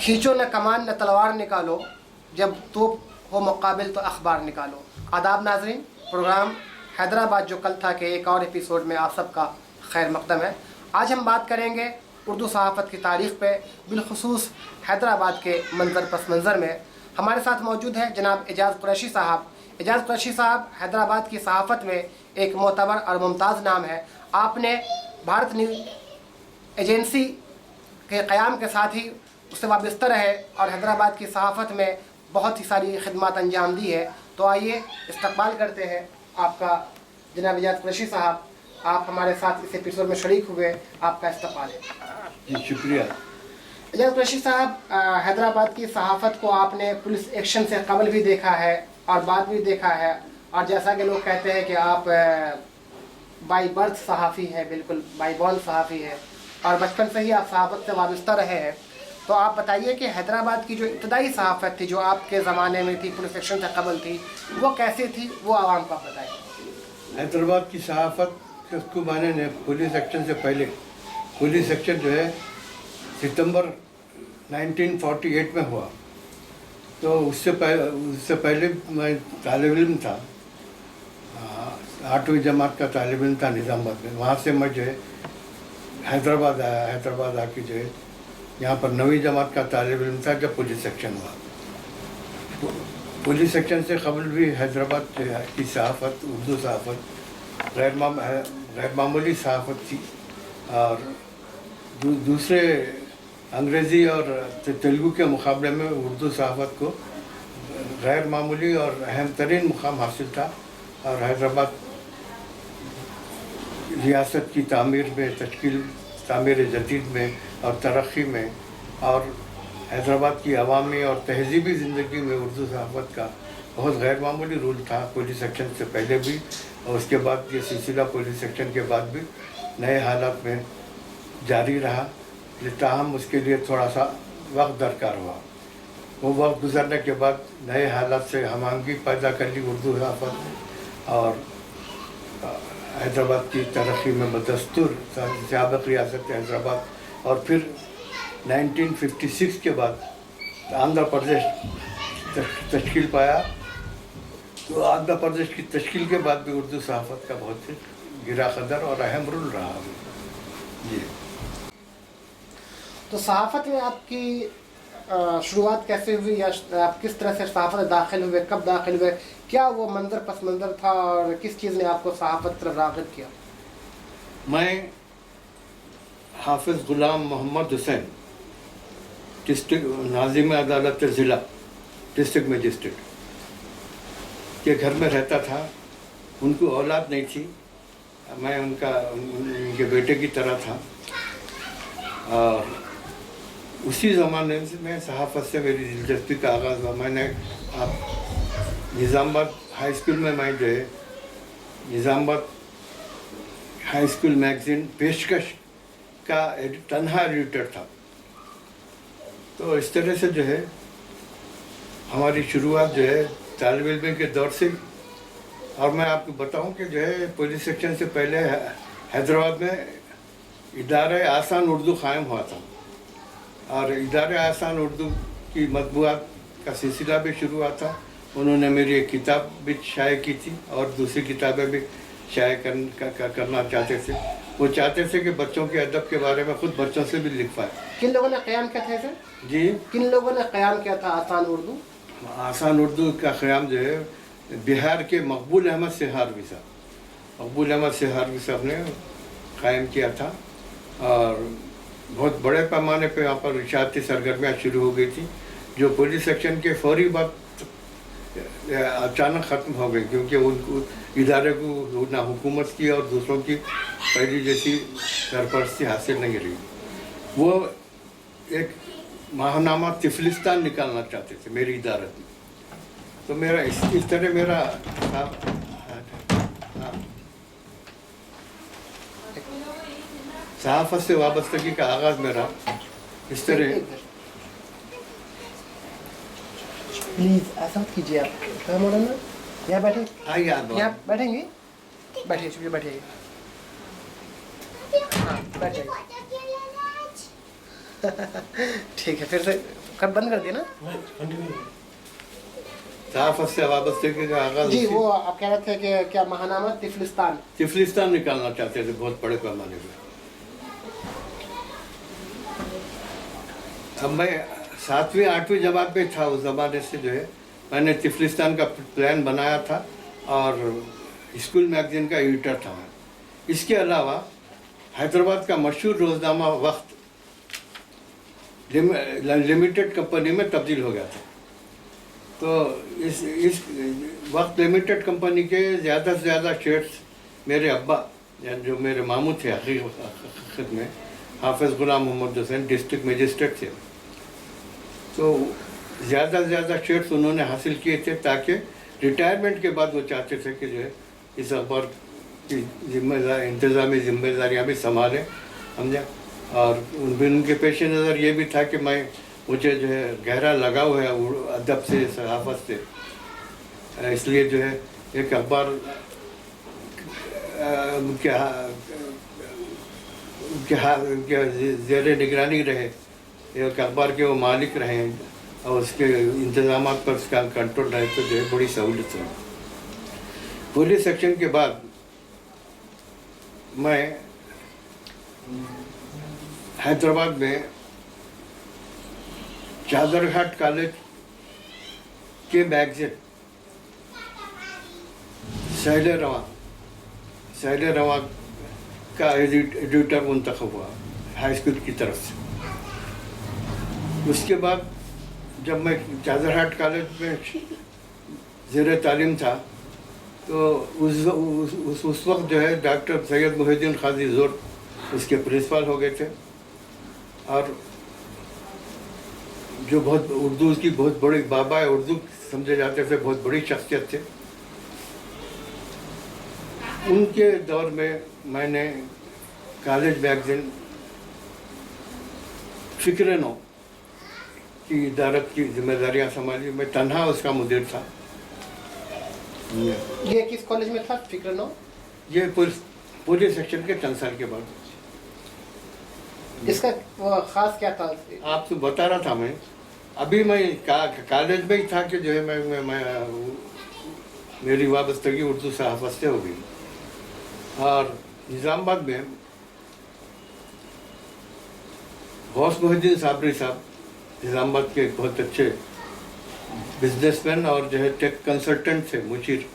کھینچو نہ کمان نہ تلوار نکالو، جب توپ ہو مقابل تو اخبار نکالو۔ آداب ناظرین، پروگرام حیدرآباد جو کل تھا کہ ایک اور ایپیسوڈ میں آپ سب کا خیر مقدم ہے۔ آج ہم بات کریں گے اردو صحافت کی تاریخ پہ، بالخصوص حیدرآباد کے منظر پس منظر میں۔ ہمارے ساتھ موجود ہے جناب اعجاز قریشی صاحب۔ اعجاز قریشی صاحب حیدرآباد کی صحافت میں ایک معتبر اور ممتاز نام ہے۔ آپ نے بھارت نیوز ایجنسی کے قیام کے ساتھ ہی اس سے وابستہ رہے اور حیدرآباد کی صحافت میں بہت ہی ساری خدمات انجام دی ہے۔ تو آئیے استقبال کرتے ہیں آپ کا جناب اعجاز قریشی صاحب، آپ ہمارے ساتھ اس ایپیسوڈ میں شریک ہوئے، آپ کا استقبال ہے۔ جی شکریہ۔ اعجاز قریشی صاحب، حیدرآباد کی صحافت کو آپ نے پولیس ایکشن سے قبل بھی دیکھا ہے اور بعد بھی دیکھا ہے، اور جیسا کہ لوگ کہتے ہیں کہ آپ بائی برتھ صحافی ہیں، بالکل بائی بورن صحافی ہیں، اور بچپن سے ہی آپ صحافت سے وابستہ رہے ہیں۔ تو آپ بتائیے کہ حیدرآباد کی جو ابتدائی صحافت تھی، جو آپ کے زمانے میں تھی، پولیس ایکشن سے قبل تھی، وہ کیسی تھی، وہ عوام کو آپ بتائیں۔ حیدرآباد کی صحافت اس کو معنی نے پولیس ایکشن سے پہلے، پولیس ایکشن جو ہے ستمبر 1948 میں ہوا، تو اس سے پہلے میں طالب علم تھا، 8ویں جماعت کا طالب علم تھا نظام آباد میں۔ وہاں سے میں جو ہے حیدرآباد آیا، حیدرآباد آ کے جو ہے یہاں پر 9ویں جماعت کا طالب علم تھا جب پولیس ایکشن ہوا۔ پولیس ایکشن سے قبل بھی حیدرآباد کی صحافت، اردو صحافت غیر معمولی صحافت تھی، اور دوسرے انگریزی اور تیلگو کے مقابلے میں اردو صحافت کو غیر معمولی اور اہم ترین مقام حاصل تھا، اور حیدرآباد ریاست کی تعمیر میں، تعمیر جدید میں اور ترقی میں، اور حیدرآباد کی عوامی اور تہذیبی زندگی میں اردو صحافت کا بہت غیر معمولی رول تھا، پولیس ایکشن سے پہلے بھی، اور اس کے بعد یہ سلسلہ پولیس ایکشن کے بعد بھی نئے حالات میں جاری رہا، تاہم اس کے لیے تھوڑا سا وقت درکار ہوا۔ وہ وقت گزرنے کے بعد نئے حالات سے ہم آہنگی پیدا کر لی اردو صحافت، اور حیدرآباد کی ترقی میں بدستور سابق ریاست حیدرآباد، اور پھر 1956 کے بعد آندھرا پردیش تشکیل پایا، تو آندھرا پردیش کی تشکیل کے بعد بھی اردو صحافت کا بہت ہی گرا قدر اور اہم رول رہا۔ جی، تو صحافت میں آپ کی شروعات کیسے ہوئی، یا آپ کس طرح سے صحافت میں داخل ہوئے، کب داخل ہوئے، کیا وہ منظر پس منظر تھا، اور کس چیز نے آپ کو صحافت طرف راغب کیا؟ میں حافظ غلام محمد حسین، ڈسٹرکٹ ناظم عدالت ضلع، ڈسٹرکٹ مجسٹریٹ کے گھر میں رہتا تھا۔ ان کو اولاد نہیں تھی، میں ان کے بیٹے کی طرح تھا، اور اسی زمانے میں صحافت سے میری دلچسپی کا آغاز ہوا۔ میں نے نظام آباد ہائی اسکول میں جو ہے نظام آباد ہائی اسکول میگزین پیشکش کا تنہا ایڈیٹر تھا۔ تو اس طرح سے جو ہے ہماری شروعات جو ہے طالب علم کے دور سے، اور میں آپ کو بتاؤں کہ جو ہے پولیس ایکشن سے پہلے حیدرآباد میں ادارہ آسان اردو قائم ہوا تھا، اور ادارہ آسان اردو کی مطبوعات کا سلسلہ بھی شروع ہوا تھا۔ انہوں نے میری ایک کتاب بھی شائع کی تھی، اور دوسری کتابیں بھی شائع کرنا چاہتے تھے۔ وہ چاہتے تھے کہ بچوں کے ادب کے بارے میں خود بچوں سے بھی لکھ پائے۔ کن لوگوں نے قیام کیا تھا سر؟ جی، کن لوگوں نے قیام کیا تھا آسان اردو؟ آسان اردو کا قیام جو ہے بہار کے مقبول احمد سہاروی صاحب نے قائم کیا تھا، اور بہت بڑے پیمانے پہ یہاں پر اشاعتی سرگرمیاں شروع ہو گئی تھی، جو پولیس ایکشن کے فوری بعد اچانک ختم ہو گئی، کیونکہ ان کو ادارے کو نہ حکومت کی اور دوسروں کی پہلی جیسی سرپرستی حاصل نہیں رہی۔ وہ ایک ماہنامہ تفلستان نکالنا چاہتے تھے میری ادارت میں، تو میرا اس طرح میرا صحافت سے وابستگی کا آغاز میرا اس طرح۔ پلیز ایسا مت کیجیے آپ، کہاں مولانا یہاں بیٹھیں، یہاں بیٹھیں گے، بیٹھیے، شکریہ، بیٹھیے، ہاں بیٹھیے، ٹھیک ہے، پھر سے कब बंद कर दिया ना? सहाफत से वाबस्तगी का आगाज जी, वो आप कह रहे थे कि क्या महानामा तिफलिस्तान निकालना चाहते थे बहुत बड़े पैमाने पे। अब मैं 7वीं 8वीं जमात में था उस ज़माने से, जो है मैंने तिफलिस्तान का प्लान बनाया था और स्कूल मैगजीन का एडिटर था मैं। इसके अलावा हैदराबाद का मशहूर रोज़नामा वक्त लिमिटेड कंपनी में तब्दील हो गया था। तो इस वक्त लिमिटेड कंपनी के ज़्यादा से ज़्यादा शेयर्स मेरे अब्बा, जो मेरे मामू थे हकीकत में, हाफिज़ गुलाम मोहम्मद हुसैन डिस्ट्रिक्ट मजिस्ट्रेट थे, तो ज़्यादा से ज़्यादा शेयर्स उन्होंने हासिल किए थे ताकि रिटायरमेंट के बाद वो चाहते थे कि जो है इस अखबार की इंतज़ामी जिम्मेदारियाँ भी संभालें, समझा। और उनके पेश नज़र ये भी था कि मुझे जो है गहरा लगाव है अदब से, सहाफ़त से, इसलिए जो है एक अखबार उनके ज़ेर निगरानी रहे, एक अखबार के वो मालिक रहे और उसके इंतज़ाम पर उसका कंट्रोल रहे, तो जो है बड़ी सहूलत है। पुलिस सेक्शन के बाद मैं हैदराबाद में चादरघाट कॉलेज के मैगजीन सहले रवा का एडिटर मुंतखब हुआ हाई स्कूल की तरफ से। उसके बाद जब मैं चादरघाट कॉलेज में ज़ेर तालीम था तो उस वक्त जो है डॉक्टर सैयद मुहिउद्दीन क़ाज़ी ज़ोर उसके प्रिंसिपल हो गए थे, और जो बहुत उर्दू की बहुत बड़ी बाबा उर्दू समझे जाते थे, बहुत बड़ी शख्सियत थे। उनके दौर में मैंने कॉलेज मैगजीन फ़िक्र-ए-नौ की इदारत की जिम्मेदारियां संभाली। मैं तन्हा उसका मुदीर था। ये किस कॉलेज में था फ़िक्र-ए-नौ? ये पुलिस सेक्शन के चंद साल के बाद। इसका ख़ास क्या था? आपको बता रहा था मैं, अभी मैं कॉलेज में ही था कि जो है मैं मेरी वाबस्तगी उर्दू सहाफ़त से हो गई। और निज़ामाबाद में गौस मोहिउद्दीन साबरी साहब निज़ामाबाद के बहुत अच्छे बिजनेसमैन और जो है टेक कंसल्टेंट थे, मुशीर,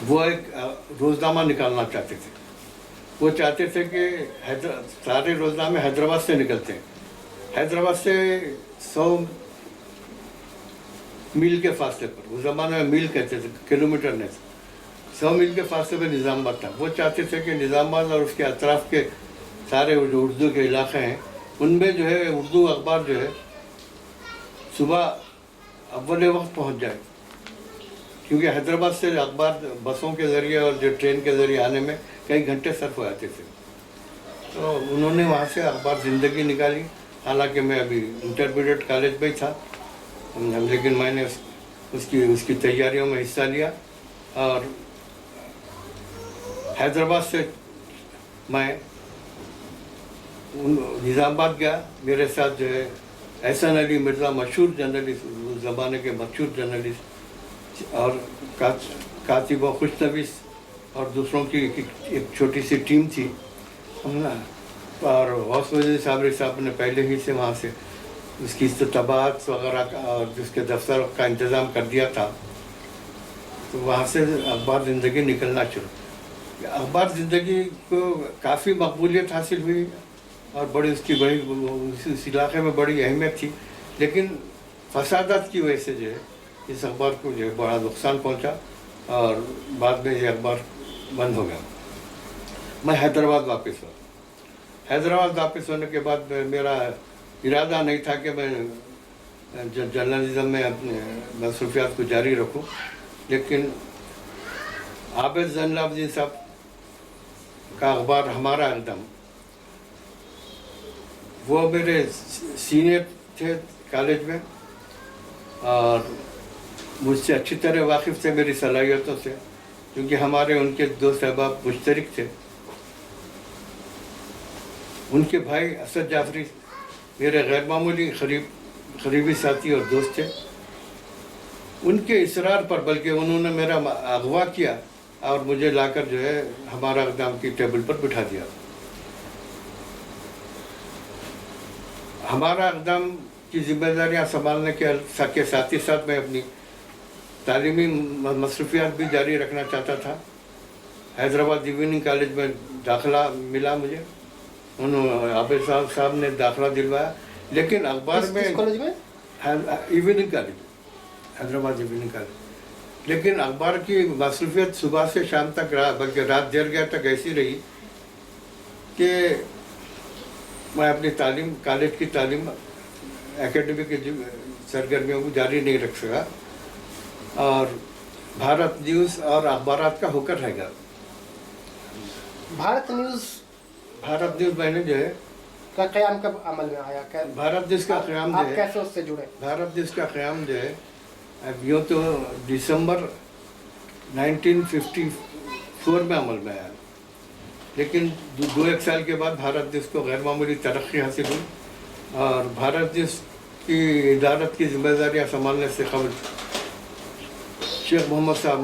वो एक रोज़नामा निकालना चाहते थे। वो चाहते थे कि सारे रोज़नामे हैदराबाद से निकलते हैं। हैदराबाद से 100 मील के फासले पर, उस ज़माने में मील कहते थे, किलोमीटर नहीं, 100 मील के फासले पर निज़ामाबाद था। वो चाहते थे कि निज़ामाबाद और उसके अतराफ़ के सारे जो उर्दू के इलाक़े हैं उनमें जो है उर्दू अखबार जो है सुबह अव्वल वक्त पहुंच जाए, क्योंकि हैदराबाद से अखबार बसों के ज़रिए और जो ट्रेन के ज़रिए आने में कई घंटे सर्फ हो जाते थे। तो उन्होंने वहाँ से अखबार ज़िंदगी निकाली। हालांकि मैं अभी इंटरमीडिएट कॉलेज में ही था, लेकिन मैंने उसकी तैयारियों में हिस्सा लिया और हैदराबाद से मैं निज़ामाबाद गया। मेरे साथ जो है एहसन अली मिर्ज़ा, मशहूर जर्नलिस्ट, उस ज़माने के मशहूर जर्नलिस्ट, और कातिब व खुशनवीस और दूसरों की एक छोटी सी टीम थी, ना। और गौस मोहिउद्दीन साबरी साहब ने पहले ही से वहाँ से उसकी तबाअत वगैरह और जिसके दफ्तर का इंतज़ाम कर दिया था। तो वहाँ से अखबार ज़िंदगी निकलना शुरू। अखबार ज़िंदगी को काफ़ी मकबूलियत हासिल हुई और बड़ी उस इलाके में बड़ी अहमियत थी, लेकिन फसादात की वजह से जो है इस अखबार को जो है बड़ा नुकसान पहुंचा और बाद में ये अखबार बंद हो गया। मैं हैदराबाद वापस हुआ। हैदराबाद वापस होने के बाद मेरा इरादा नहीं था कि मैं जर्नलिज़म में अपने मसरूफियात को जारी रखूं, लेकिन आबिद ज़ैनुल साहब का अखबार हमारा एकदम, वो मेरे सीनियर थे कॉलेज में और मुझसे अच्छी तरह वाकिफ़ थे मेरी सलाहियतों से, क्योंकि हमारे उनके दो सहबाब मुश्तरक थे। ان کے بھائی اسد جعفری میرے غیر معمولی قریبی ساتھی اور دوست تھے. ان کے اصرار پر بلکہ انہوں نے میرا اغوا کیا اور مجھے لا کر جو ہے ہمارا اقدام کی ٹیبل پر بٹھا دیا. ہمارا اقدام کی ذمہ داریاں سنبھالنے کے ساتھ ہی ساتھ میں اپنی تعلیمی مصروفیات بھی جاری رکھنا چاہتا تھا. حیدرآباد ایوننگ کالج میں داخلہ ملا مجھے. انہوں عابد صاحب نے داخلہ دلوایا. لیکن اخبار میں کالج میں evening college, Hyderabad evening college. لیکن اخبار کی مصروفیت صبح سے شام تک رہا, بلکہ رات دیر گیا تک ایسی رہی کہ میں اپنی تعلیم, کالج کی تعلیم, اکیڈمی کی سرگرمیوں کو جاری نہیں رکھ سکا اور بھارت نیوز اور اخبارات کا ہوکر رہ گیا. بھارت نیوز میں نے جو ہے کا قیام کب عمل میں آیا؟ بھارت نیوز کا قیام جو آپ ہے, کیسے اس سے جڑے؟ بھارت نیوز کا قیام جو ہے اب یوں تو دسمبر 1954 میں عمل میں آیا, لیکن دو ایک سال کے بعد بھارت نیوز کو غیر معمولی ترقی حاصل ہوئی اور بھارت نیوز کی ادارت کی ذمہ داریاں سنبھالنے سے قبل شیخ محمد صاحب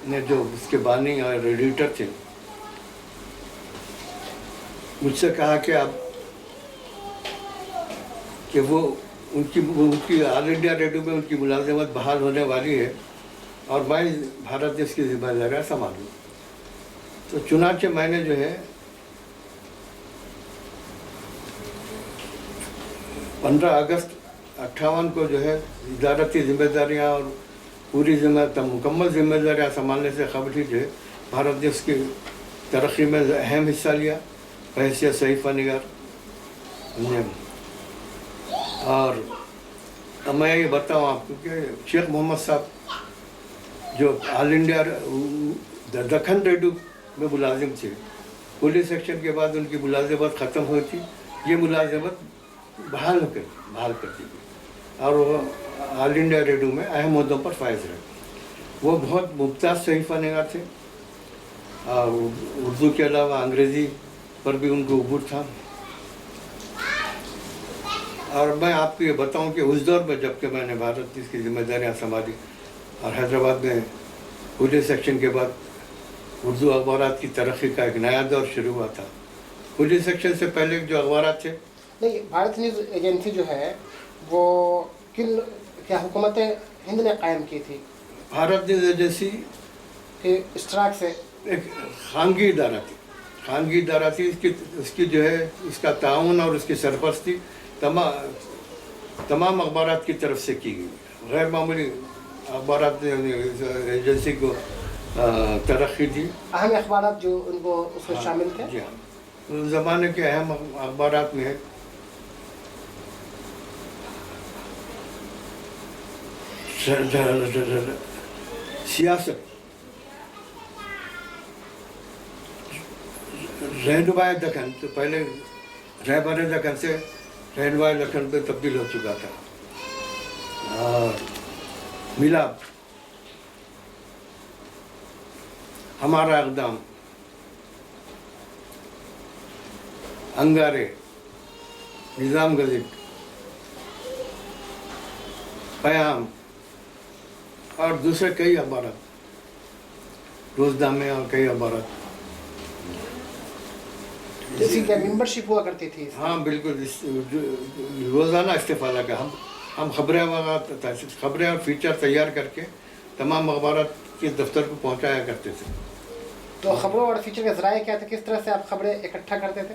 نے جو اس کے بانی اور ایڈیٹر تھے مجھ سے کہا کہ اب کہ وہ ان کی آل انڈیا ریڈیو میں ان کی ملازمت بحال ہونے والی ہے اور میں بھارت دیش کی ذمہ داریاں سنبھالوں. تو چنانچہ میں نے جو ہے 15 اگست 58 کو جو ہے ادارتی ذمہ داریاں اور پوری مکمل ذمہ داریاں سنبھالنے سے قبل ہی جو ہے بھارت دیش کی ترقی میں اہم حصہ لیا بحیثیت صحیفہ نگار. اور میں یہ بتاؤں آپ کو کہ شیخ محمد صاحب جو آل انڈیا دکن ریڈیو میں ملازم تھے, پولیس ایکشن کے بعد ان کی ملازمت ختم ہوئی تھی, یہ ملازمت بحال کر دی گئی اور وہ آل انڈیا ریڈیو میں اہم عہدوں پر فائز رہے. وہ بہت ممتاز صحیفہ نگار تھے اور اردو کے علاوہ انگریزی پر بھی ان کو عبور تھا. اور میں آپ کو یہ بتاؤں کہ اس دور میں جب کہ میں نے بھارت نیوز کی ذمہ داریاں سنبھالی اور حیدرآباد میں پولیس ایکشن کے بعد اردو اخبارات کی ترقی کا ایک نیا دور شروع ہوا تھا. پولیس ایکشن سے پہلے جو اخبارات تھے, نہیں, بھارت نیوز ایجنسی جو ہے وہ کیا حکومت ہند نے قائم کی تھی؟ بھارت نیوز ایجنسی کے اشتراک سے ایک خانگی ادارہ تھی. اس کی جو ہے اس کا تعاون اور اس کی سرپرستی تمام اخبارات کی طرف سے کی گئی. غیر معمولی اخبارات نے ایجنسی کو ترقی دی. اہم اخبارات جو ان کو اس میں شامل تھے, جی ہاں, اس زمانے کے اہم اخبارات میں سیاست, رہنمائے دکن, تو پہلے رہبر دکن سے رہنمائے دکن پہ تبدیل ہو چکا تھا, اور ملاپ, ہمارا اقدام, انگارے, نظام گزٹ, پیام اور دوسرے کئی اخبارات, روزنامے اور کئی اخبارات. اسی کا ممبرشپ ہوا کرتی تھی. ہاں بالکل, روزانہ استفادہ کا ہم خبریں اور فیچر تیار کر کے تمام اخبارات کے دفتر کو پہنچایا کرتے تھے. تو خبروں اور فیچر کے ذرائع کیا تھے؟ کس طرح سے آپ خبریں اکٹھا کرتے تھے؟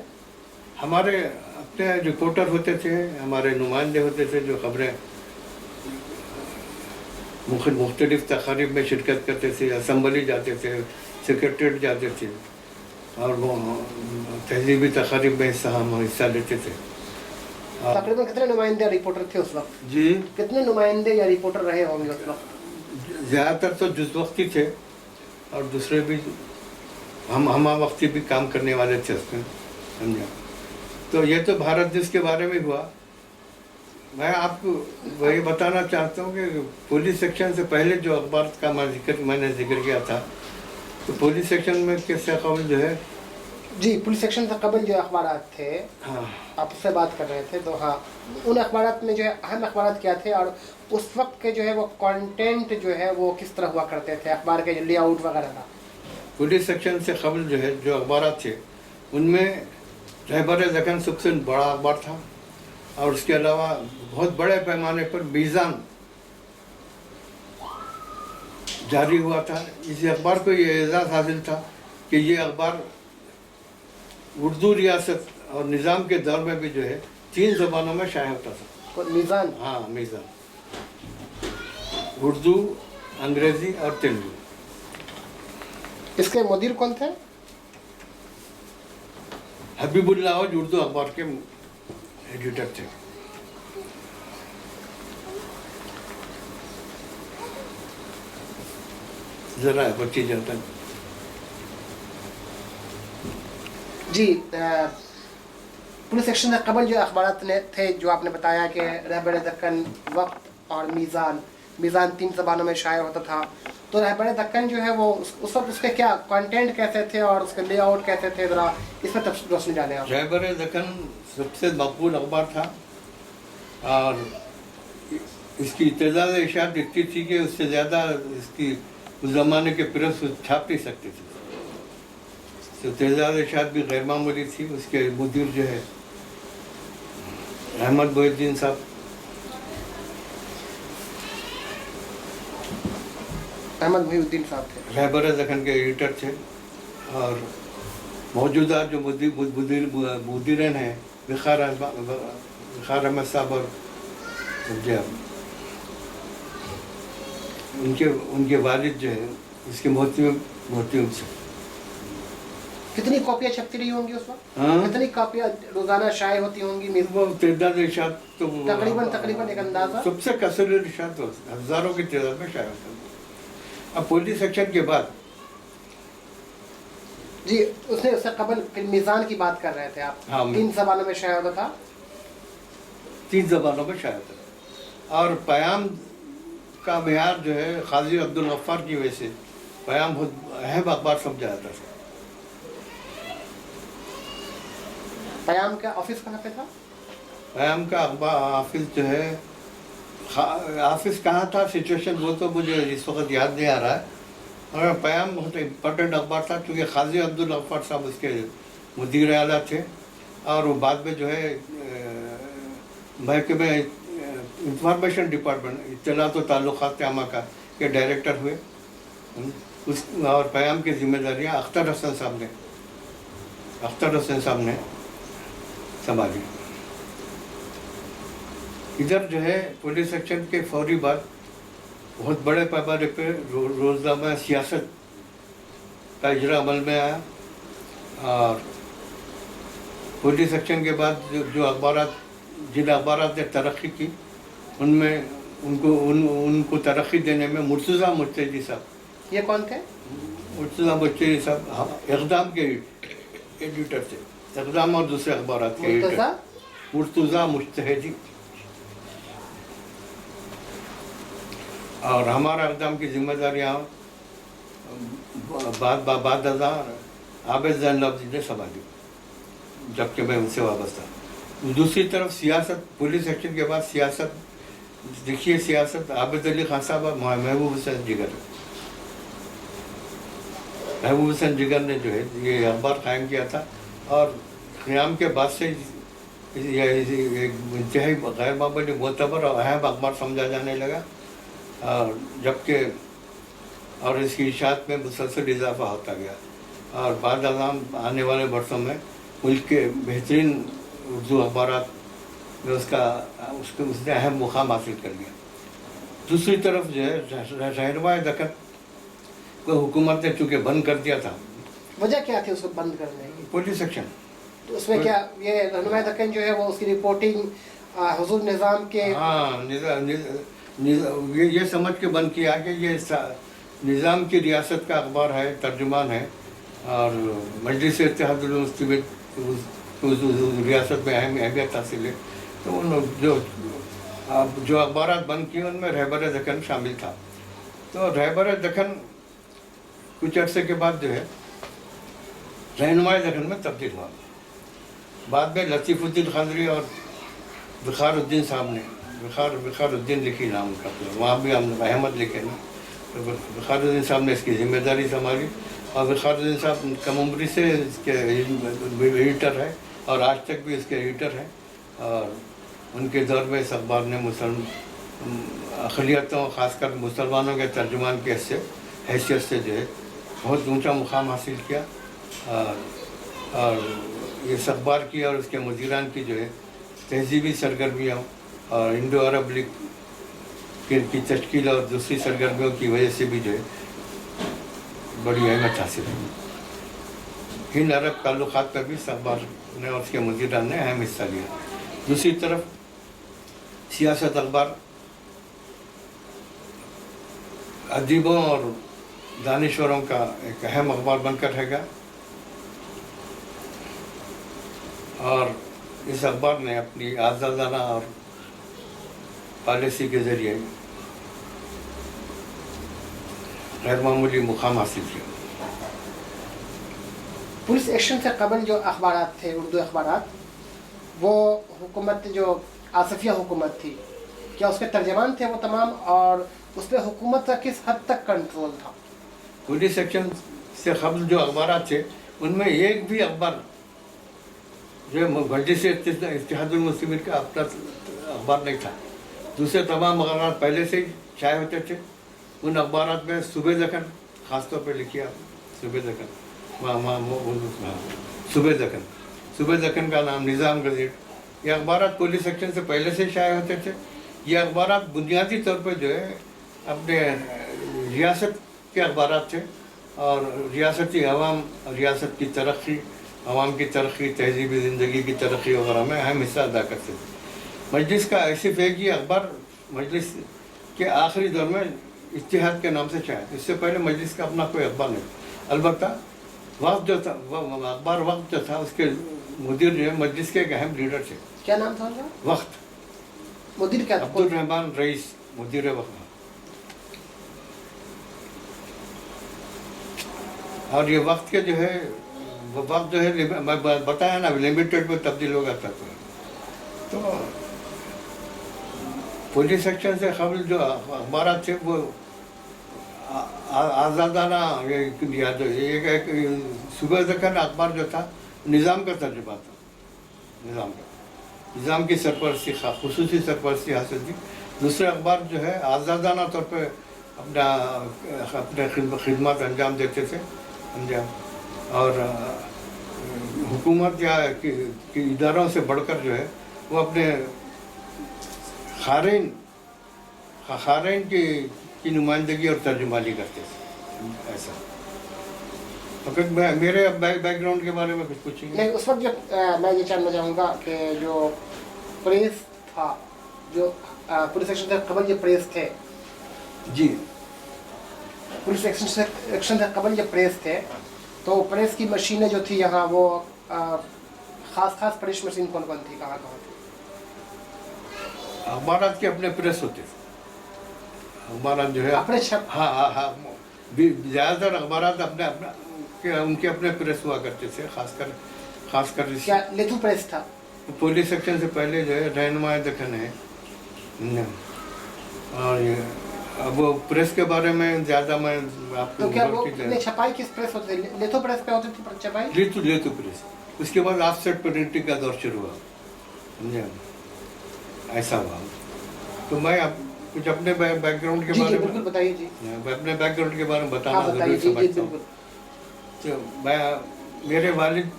ہمارے اپنے رپورٹر ہوتے تھے, ہمارے نمائندے ہوتے تھے جو خبریں مختلف تقاریب میں شرکت کرتے تھے, اسمبلی جاتے تھے, سیکریٹریٹ جاتے تھے اور وہ تہذیبی تقاریب میں حصہ لیتے تھے. تقریباً کتنے نمائندے یا رپورٹر تھے اس وقت؟ جی, کتنے نمائندے یا رپورٹر رہے ہوں گے اس وقت؟ زیادہ تر تو جز وقتی تھے اور دوسرے بھی ہمہ وقتی بھی کام کرنے والے تھے اس میں, سمجھا. تو یہ تو بھارت دیش کے بارے میں ہوا. میں آپ کو وہی بتانا چاہتا ہوں کہ پولیس سیکشن سے پہلے جو اخبار کا میں نے ذکر کیا تھا, تو پولیس سیکشن میں کے قبل جو ہے جی پولیس ایکشن سے قبل جو اخبارات تھے ہاں آپ اس سے بات کر رہے تھے، تو ہاں ان اخبارات میں جو ہے اہم اخبارات کیا تھے، اور اس وقت کے جو ہے وہ کانٹینٹ جو ہے وہ کس طرح ہوا کرتے تھے اخبار کے لے آؤٹ وغیرہ کا؟ پولیس سیکشن سے قبل جو ہے جو اخبارات تھے ان میں رہبر دکن سب سے بڑا اخبار تھا، اور اس کے علاوہ بہت بڑے پیمانے پر میزان جاری ہوا تھا۔ اس اخبار کو یہ اعزاز حاصل تھا کہ یہ اخبار اردو ریاست اور نظام کے دور میں بھی جو ہے 3 زبانوں میں شائع ہوتا تھا۔ میزان؟ ہاں میزان، اردو، انگریزی اور تیلگو۔ اس کے مدیر کون تھے؟ حبیب اللہ عوج اردو اخبار کے ایڈیٹر تھے۔ ذرا بچی جاتا جی پولیس ایکشن سے قبل جو اخبارات تھے جو آپ نے بتایا کہ رہبر دکن، وقت اور میزان، میزان 3 زبانوں میں شائع ہوتا تھا، تو رہبر دکن جو ہے وہ اس وقت اس کے کیا کانٹینٹ کیسے تھے اور اس کے لے آؤٹ کیسے تھے، ذرا اس میں روشنی ڈالیں آپ۔ رہبر دکن سب سے مقبول اخبار تھا، اور اس کی تعداد اشاعت اتنی تھی کہ اس سے زیادہ اس کی اس زمانے کے پریس چھاپ نہیں سکتے تھے، تو تعداد اشاعت بھی غیر معمولی تھی۔ اس کے مدیر جو ہے احمد محی الدین صاحب، احمد محی الدین صاحب تھے، رہبر دکن کے ایڈیٹر تھے، اور موجودہ جو مدیرین ہیں وقار احمد صاحب اور ان کے والد جو ہے اس کے محتم سے۔ کتنی کاپیاں چھپتی رہی ہوں گی اس وقت؟ ہاں کتنی کاپیاں روزانہ شائع ہوتی ہوں گی؟ وہ تعداد اشاعت تو تقریباً ایک اندازہ؟ سب سے کثیر اشاعت ہزاروں کی تعداد میں شائع ہوتا ہے۔ اب پولیس ایکشن کے بعد جی اس سے قبل میزان کی بات کر رہے تھے آپ، ہاں 3 زبانوں میں شائع ہوتا تھا، 3 زبانوں میں شائع ہوتا ہے، اور پیام کا معیار جو ہے قاضی عبدالغفار کی وجہ سے پیام بہت اہم اخبار سمجھا جاتا تھا۔ پیام کا آفس کہاں پہ تھا؟ پیام کا اخبار آفس جو ہے، آفس کہاں تھا سچویشن وہ تو مجھے اس وقت یاد نہیں آ رہا ہے، مگر پیام بہت امپورٹنٹ اخبار تھا کیونکہ قاضی عبدالغفار صاحب اس کے مدیر اعلیٰ تھے، اور وہ بعد میں جو ہے محکمہ انفارمیشن ڈپارٹمنٹ اطلاعات و تعلقات عامہ کا کے ڈائریکٹر ہوئے، اور پیام کی ذمہ داریاں اختر حسن صاحب نے سنبھالی۔ ادھر جو ہے پولیس ایکشن کے فوری بعد بہت بڑے پیمانے پہ روزنامہ سیاست کا اجرا عمل میں آیا، اور پولیس ایکشن کے بعد جو اخبارات جن اخبارات نے ترقی کی ان کو ترقی دینے میں مرتضیٰ مجتہدی صاحب، یہ کون تھے؟ مرتضیٰ مجتہدی صاحب اقدام کے ایڈیٹر تھے، اقدام اور دوسرے اخبارات کے ایڈیٹر، مرتضیٰ مجتہدی، اور ہمارا اقدام کی ذمہ داریاں بعد ازاں عابد زین لفظ نے سنبھالی جبکہ میں ان سے وابستہ۔ دوسری طرف سیاست، پولیس ایکشن کے بعد سیاست دیکھیے، سیاست عابد علی خان صاحب اور محبوب حسین جگر، محبوب حسین جگر نے جو ہے یہ اخبار قائم کیا تھا، اور قیام کے بعد سے ایک انتہائی غیر معمولی معتبر اور اہم اخبار سمجھا جانے لگا، اور جبکہ اور اس کی اشاعت میں مسلسل اضافہ ہوتا گیا، اور بعد ازاں آنے والے برسوں میں ملک کے بہترین اردو اخبارات میں اس نے اہم مقام حاصل کر لیا۔ دوسری طرف جو ہے رہنما دکن کو حکومت نے چونکہ بند کر دیا تھا۔ وجہ کیا تھی اس کو بند کرنے کی؟ پولیس ایکشن، تو اس میں کیا یہ رہنما دکن جو ہے وہ اس کی رپورٹنگ حضور نظام کے، ہاں یہ سمجھ کے بند کیا کہ یہ نظام کی ریاست کا اخبار ہے، ترجمان ہے، اور مجلس اتحاد المسلمین ریاست میں اہمیت حاصل ہے، تو جو اخبارات بند کیے ان میں رہبر دکن شامل تھا۔ تو رہبر دکن کچھ عرصے کے بعد جو ہے रहनुमाई दखन में तब्दील हुआ। बाद में लतीफ़ुद्दीन खंजरी और वक़ारुद्दीन साहब ने वक़ारुद्दीन लिखी नाम उनका, वहाँ भी हम अहमद लिखे ना, तो वक़ारुद्दीन साहब ने इसकी जिम्मेदारी संभाली। और वक़ारुद्दीन साहब कम उम्री से इसके एडिटर है और आज तक भी इसके एडिटर हैं। और उनके दौर में इस अखबार ने अक़लियतों ख़ासकर मुसलमानों के तर्जुमान की हैसियत से जो है बहुत ऊंचा मुकाम हासिल किया। और इस अखबार की और उसके मुदीरान की जो है तहजीबी सरगर्मियों और इंडो अरब लीग की तश्कील और दूसरी सरगर्मियों की वजह से भी जो है बड़ी अहमियत हासिल है। हिंद अरब ताल्लुकात पर भी इस अखबार ने और उसके मुदीरान ने अहम हिस्सा लिया। दूसरी तरफ सियासत अखबार अदीबों और दानिश्वरों का एक अहम अखबार बनकर रहेगा। और इस अखबार ने अपनी आज़ादाना और पॉलिसी के ज़रिए गैर मामूली मुकाम हासिल किया। पुलिस एक्शन से कबल जो अखबारात थे, उर्दू अखबारात, वो हुकूमत जो आसफिया हुकूमत थी, क्या उसके तर्जमान थे वो तमाम, और उस पर हुकूमत का किस हद तक कंट्रोल था? पुलिस सेक्शन से कबल जो अखबार थे उनमें एक भी अखबार जो मजलिस इत्तेहादुल मुस्लिमीन का अपना अखबार नहीं था। दूसरे तमाम अखबार पहले से ही शाये होते थे। उन अखबार में सूबे दक्कन ख़ासतौर पर लिखिए आप, सूबे दक्कन, सूबे दक्कन का नाम, निज़ाम गज़ेट, ये अखबार पुलिस सेक्शन से पहले से शाये होते थे। ये अखबार बुनियादी तौर पर जो है अपने रियासत के अखबार थे और रियासती अवाम, रियासत की तरक्की, अवाम की तरक्की, तहजीबी ज़िंदगी की तरक्की वगैरह में अहम हिस्सा अदा करते थे। मजलिस का सिर्फ एक ही अखबार मजलिस के आखिरी दौर में इत्तेहाद के नाम से शाया, इससे पहले मजलिस का अपना कोई अखबार नहीं। अलबत्ता वक्त जो था, अखबार वक्त जो था, उसके मुदीर जो है मजलिस के एक अहम लीडर थे। क्या नाम था उनका? वक्त, मुदीर क्या? अब्दुल रहमान रईस, मुदीर वक्त। और ये वक्त के जो है, वो वक्त जो है मैं बताया ना, लिमिटेड में तब्दील हो गया था। तो पुलिस सेक्शन से कबल जो अखबार थे वो आज़ादाना, एक सूबे दक्कन अखबार जो था निज़ाम का तर्जुमा था, निज़ाम की सरपरस्ती, खुसूसी सरपरस्ती हासिल थी। दूसरे अखबार जो है आज़ादाना तौर पर अपने खिदमत अंजाम देते थे, और हुकूमत या कि इदारों से बढ़कर जो है वो अपने खारीन की नुमाइंदगी और तर्जुमानी करते थे। ऐसा तो मेरे बैकग्राउंड के बारे में कुछ पूछेंगे? नहीं, उस वक्त जो मैं ये जानना चाहूँगा कि जो प्रेस था, जो पुलिस सेक्शन से कबल जो प्रेस थे जी, पुलिस सेक्शन से कबल जो प्रेस थे, तो प्रेस की मशीनें जो थी यहाँ, वो ख़ास प्रेस मशीन कौन कौन थी, कहाँ थी? अखबार के अपने प्रेस होते थे। अखबार जो है अपने छप, हाँ, ज़्यादातर अखबार अपने उनके अपने प्रेस हुआ करते थे। खासकर क्या लेथु प्रेस था? पुलिस सेक्शन से पहले जो है रहनुमाई दक्कन है। और ये अब वो प्रेस के बारे में ज़्यादा मैं आपको, तो क्या वो छपाई किस प्रेस होती थी? लेथो प्रेस पे होती थी छपाई? लेथु प्रेस। उसके बाद ऑफसेट प्रिंटिंग का दौर शुरू हुआ, समझे, ऐसा हुआ। तो मैं कुछ अपने बैकग्राउंड के बारे में, बिल्कुल बताइए जी। अपने बैकग्राउंड के बारे में बताना ज़रूरी समझता हूँ। तो मेरे वालिद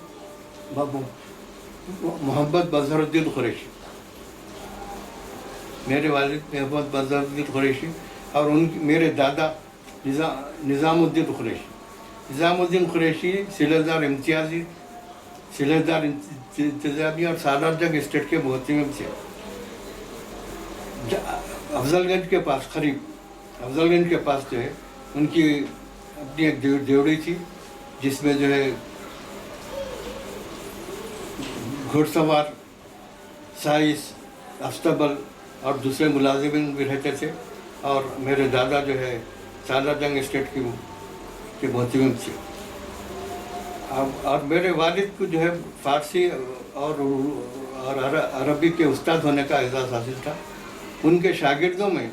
मोहम्मद बज़रुद्दीन कुरैशी, मेरे वालिद मोहम्मद बज़रुद्दीन कुरैशी, और मेरे दादा निज़ामुद्दीन कुरैशी। निज़ामुद्दीन कुरैशी सिलसिलेदार इंतज़ामी और सालार जंग स्टेट के मोहतमिम थे। अफजलगंज के पास, करीब अफजलगंज के पास जो है उनकी अपनी एक देवड़ी थी, जिसमें जो है घुड़सवार, साइस, अफ्ताबल और दूसरे मुलाजिमिन भी रहते थे। और मेरे दादा जो है सालार जंग स्टेट के मोहतमिम थे। اور میرے والد کو جو ہے فارسی اور عربی کے استاد ہونے کا اعزاز حاصل تھا. ان کے شاگردوں میں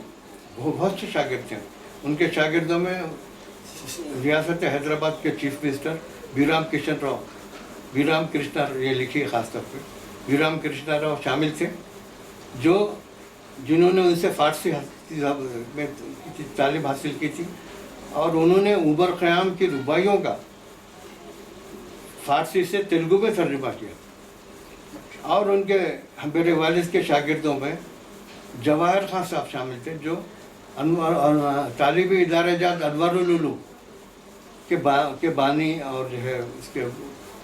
وہ بہت سے شاگرد تھے. ان کے شاگردوں میں ریاست حیدرآباد کے چیف منسٹر بیرام کرشن راؤ، بیرام کرشنا، یہ لکھی خاص طور پہ بیرام کرشنا راؤ شامل تھے، جنہوں نے ان سے فارسی میں تعلیم حاصل کی تھی، اور انہوں نے اوبر قیام کی رباعیوں کا فارسی سے تیلگو میں ترجمہ کیا. اور ان کے میرے والد کے شاگردوں میں جواہر خان صاحب شامل تھے، جو طالبی ادارہ جات انوار العلوم کے بانی اور جو ہے اس کے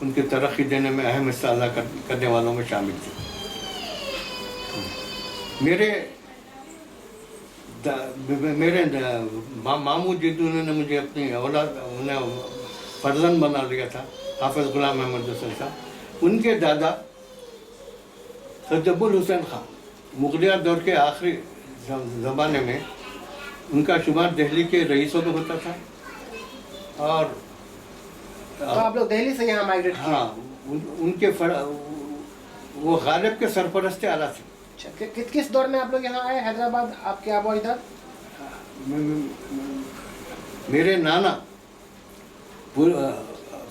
ان کی ترقی دینے میں اہم حصہ ادا کرنے والوں میں شامل تھے. میرے ماموں جنہوں نے مجھے اپنی اولاد انہیں فرزند بنا لیا تھا، حافظ غلام محمد حسین صاحب، ان کے دادا تجب الحسین خان مغلیہ دور کے آخری زمانے میں ان کا شمار دہلی کے رئیسوں میں ہوتا تھا. اور تو آپ لوگ دہلی سے یہاں مائگریٹ کیے؟ ہاں، ان کے وہ غالب کے سرپرست اعلیٰ تھے. کس دور میں آپ لوگ یہاں آئے حیدرآباد، آپ کے آبا و اجداد؟ میرے نانا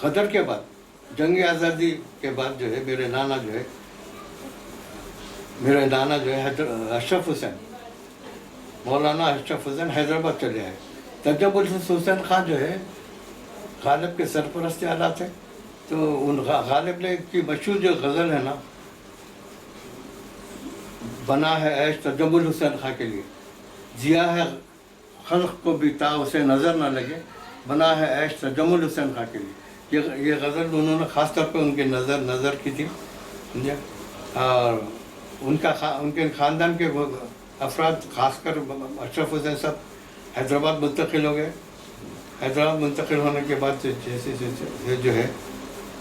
غدر کے بعد، جنگ آزادی کے بعد جو ہے میرے نانا جو ہے اشرف حسین، مولانا اشرف حسین حیدرآباد چلے آئے. تجب الحسین خان جو ہے غالب کے سرپرست اعلیٰ تھے. تو ان غالب نے کی مشہور جو غزل ہے نا، بنا ہے عیش تجب الحسین خان کے لیے، جیا ہے خلق کو بھی تا اسے نظر نہ لگے، بنا ہے عیش تجب الحسین خان کے لیے. یہ غزل انہوں نے خاص طور پہ ان کے نظر کی تھی. اور ان کے خاندان کے افراد، خاص کر اشرف حسین صاحب حیدرآباد منتقل ہو گئے. حیدرآباد منتقل ہونے کے بعد جیسے جو ہے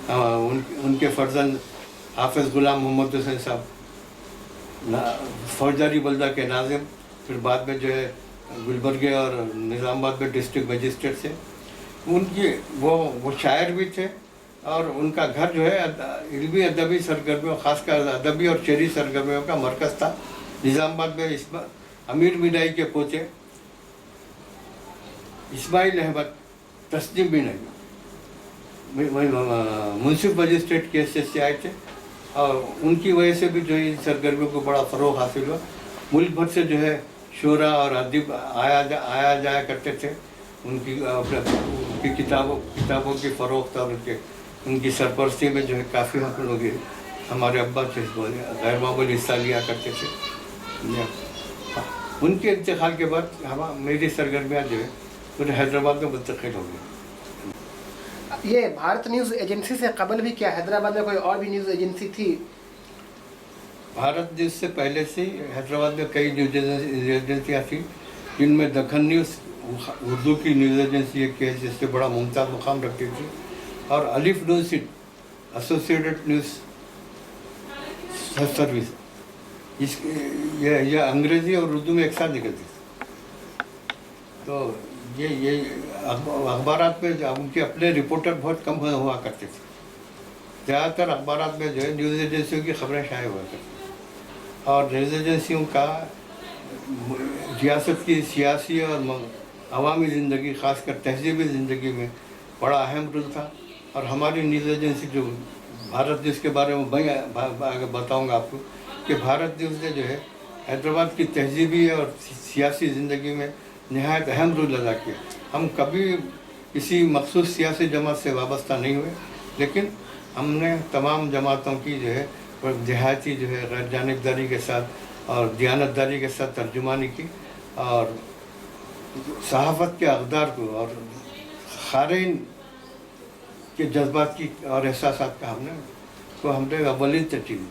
ان کے فرزند حافظ غلام محمد حسین صاحب فوجداری بلدہ کے ناظم، پھر بعد میں جو ہے گلبرگے اور نظام آباد میں ڈسٹرکٹ مجسٹریٹ سے. ان کی وہ شاعر بھی تھے، اور ان کا گھر جو ہے علمی ادبی سرگرمیوں، خاص کر ادبی اور شعری سرگرمیوں کا مرکز تھا. نظام آباد میں امیر مینائی کے پوتے اسماعیل احمد، تسنیم مینائی منصف مجسٹریٹ کے حیثیت سے آئے تھے، اور ان کی وجہ سے بھی جو ہے ان سرگرمیوں کو بڑا فروغ حاصل ہوا. ملک بھر سے جو ہے شعراء اور ادیب آیا جایا کرتے تھے. ان کی کتابوں کی فروخت اور ان کی سرپرستی میں جو ہے کافی ہم لوگ ہمارے ابا سے غیر معمولی حصہ لیا کرتے تھے. ان کے انتقال کے بعد میری سرگرمیاں جو ہے پورے حیدرآباد میں منتقل ہو گئی. یہ بھارت نیوز ایجنسی سے قبل بھی کیا حیدرآباد میں کوئی اور بھی نیوز ایجنسی تھی؟ بھارت نیوز سے پہلے سے حیدرآباد میں کئی نیوز ایجنسیاں تھیں، جن میں دکن نیوز اردو کی نیوز ایجنسی ایک ہے جس سے بڑا ممتاز مقام رکھتی تھی، اور الف نیوز ایسوسیٹڈ نیوز سروس، یہ انگریزی اور اردو میں ایک ساتھ نکلتی تھی. تو یہ اخبارات میں ان کے اپنے رپورٹر بہت کم ہوا کرتے تھے. زیادہ تر اخبارات میں جو ہے نیوز ایجنسیوں کی خبریں شائع ہوا کرتی، اور نیوز ایجنسیوں کا ریاست کی سیاسی اور عوامی زندگی، خاص کر تہذیبی زندگی میں بڑا اہم رول تھا. اور ہماری نیوز ایجنسی جو بھارت نیوز کے بارے میں میں آگے بتاؤں گا آپ کو کہ بھارت نیوز نے جو ہے حیدرآباد کی تہذیبی اور سیاسی زندگی میں نہایت اہم رول ادا کیا. ہم کبھی کسی مخصوص سیاسی جماعت سے وابستہ نہیں ہوئے، لیکن ہم نے تمام جماعتوں کی جو ہے دیہاتی جو ہے غیر جانبداری کے ساتھ اور دیانتداری کے ساتھ ترجمانی کی، اور صحافت کے اقدار کو اور قارئین کے جذبات کی اور احساسات کا ہم نے اولین ترجیح دی.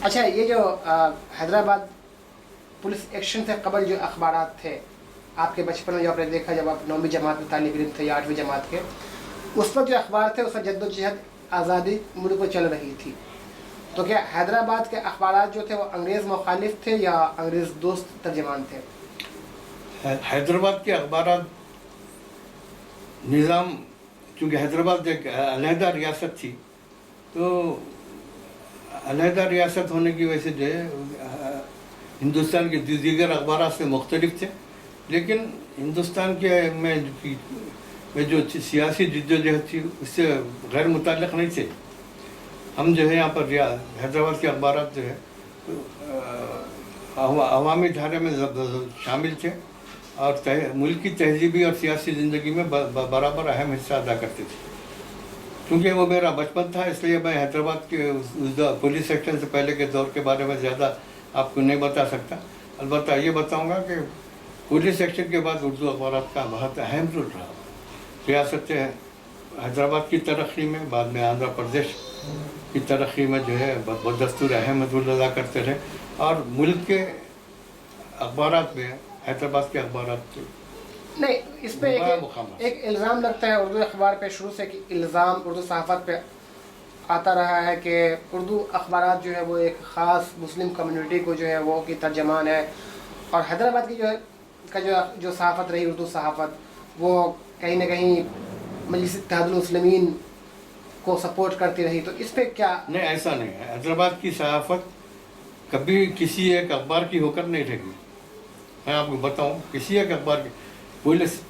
اچھا، یہ جو حیدرآباد پولیس ایکشن سے قبل جو اخبارات تھے آپ کے بچپن میں، جو آپ نے دیکھا جب آپ 9ویں جماعت میں طالب علم تھے یا 8ویں جماعت کے، اس وقت جو اخبار تھے اس میں جد و جہد آزادی ملک میں چل رہی تھی، تو کیا حیدرآباد کے اخبارات جو تھے وہ انگریز مخالف تھے یا انگریز دوست ترجمان تھے؟ حیدرآباد کے اخبارات نظام چونکہ حیدرآباد ایک علیحدہ ریاست تھی تو علیحدہ ریاست ہونے کی وجہ سے جو ہے ہندوستان کے دیگر اخبارات سے مختلف تھے، لیکن ہندوستان کے میں جو سیاسی جدوجہد تھی اس سے غیر متعلق نہیں تھے. ہم جو ہے یہاں پر حیدرآباد کے اخبارات جو ہے عوامی دھارے میں شامل تھے اور ملک کی تہذیبی اور سیاسی زندگی میں برابر اہم حصہ ادا کرتے تھے. کیونکہ وہ میرا بچپن تھا اس لیے میں حیدرآباد کے پولیس سیکشن سے پہلے کے دور کے بارے میں زیادہ آپ کو نہیں بتا سکتا. البتہ یہ بتاؤں گا کہ پولیس سیکشن کے بعد اردو اخبارات کا بہت اہم رول رہا. ریاست حیدرآباد کی ترقی میں، بعد میں آندھرا پردیش کی ترقی میں جو ہے بدستور اہم رول ادا کرتے رہے، اور ملک کے اخبارات میں حیدرآباد کے اخبارات نہیں، اس پہ ایک الزام لگتا ہے اردو اخبار پہ شروع سے، کہ الزام اردو صحافت پہ آتا رہا ہے کہ اردو اخبارات جو ہے وہ ایک خاص مسلم کمیونٹی کو جو ہے وہ کی ترجمان ہے، اور حیدرآباد کی جو صحافت رہی اردو صحافت وہ کہیں نہ کہیں مجلس اتحاد المسلمین کو سپورٹ کرتی رہی. تو اس پہ کیا؟ نہیں، ایسا نہیں ہے. حیدرآباد کی صحافت کبھی کسی ایک اخبار کی ہو کر نہیں رہی. میں آپ کو بتاؤں، کسی ایک اخبار کی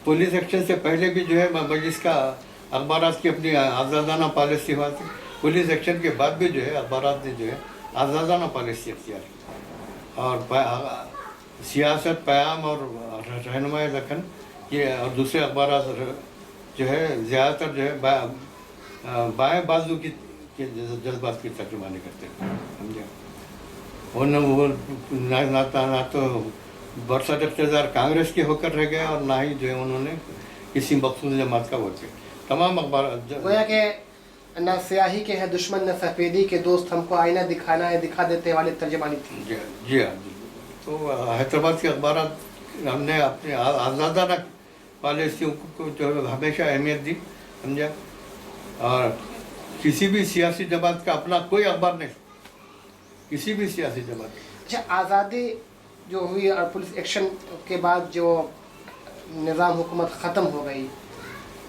پولیس ایکشن سے پہلے بھی جو ہے مجلس کا اخبارات کی اپنی آزادانہ پالیسی ہوا تھی. پولیس ایکشن کے بعد بھی جو ہے اخبارات نے جو ہے آزادانہ پالیسی اختیار کی، اور سیاست، پیام اور رہنمائی دکن یہ اور دوسرے اخبارات جو ہے زیادہ تر جو ہے بائیں بازو کی جذبات کی ترجمانی کرتے ہیں. سمجھے؟ نہ تو برسر اقتدار کانگریس کے ہو کر رہ گئے، اور نہ ہی جو ہے انہوں نے کسی مخصوص جماعت کا ووٹ کیا. تمام اخبارات گویا کہ نہ سیاہی کے ہے دشمن نہ سفیدی کے دوست، ہم کو آئینہ دکھانا ہے دکھا دیتے والی ترجمانی تھی. جی ہاں. تو حیدرآباد کے اخبارات ہم نے اپنے آزادانہ پالیسیوں کو جو ہے ہمیشہ اہمیت دی. سمجھا؟ اور کسی بھی سیاسی جماعت کا اپنا کوئی اخبار نہیں، کسی بھی سیاسی جماعت. اچھا، آزادی جو ہوئی اور پولیس ایکشن کے بعد جو نظام حکومت ختم ہو گئی،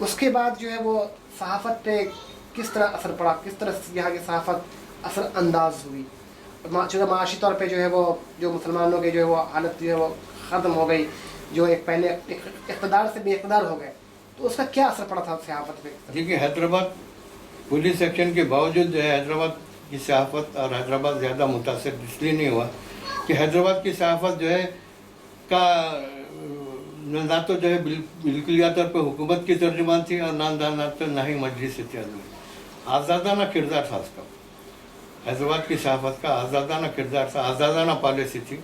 اس کے بعد جو ہے وہ صحافت پہ کس طرح اثر پڑا، کس طرح یہاں کی صحافت اثر انداز ہوئی؟ چونکہ معاشی طور پہ جو ہے وہ جو مسلمانوں کی جو ہے وہ حالت جو ہے وہ ختم ہو گئی، جو ایک پہلے اقتدار سے بے اقتدار ہو گئے، تو اس کا کیا اثر پڑا تھا صحافت پہ؟ دیکھیے، حیدرآباد پولیس ایکشن کے باوجود جو ہے حیدرآباد کی صحافت اور حیدرآباد زیادہ متاثر اس لیے نہیں ہوا کہ حیدرآباد کی صحافت جو ہے نہ تو جو ہے بالکلیہ طور پہ حکومت کی ترجمان تھی، اور نہ ہی مجلس اتحاد میں. آزادانہ کردار تھا اس کا. حیدرآباد کی صحافت کا آزادانہ کردار تھا، آزادانہ پالیسی تھی.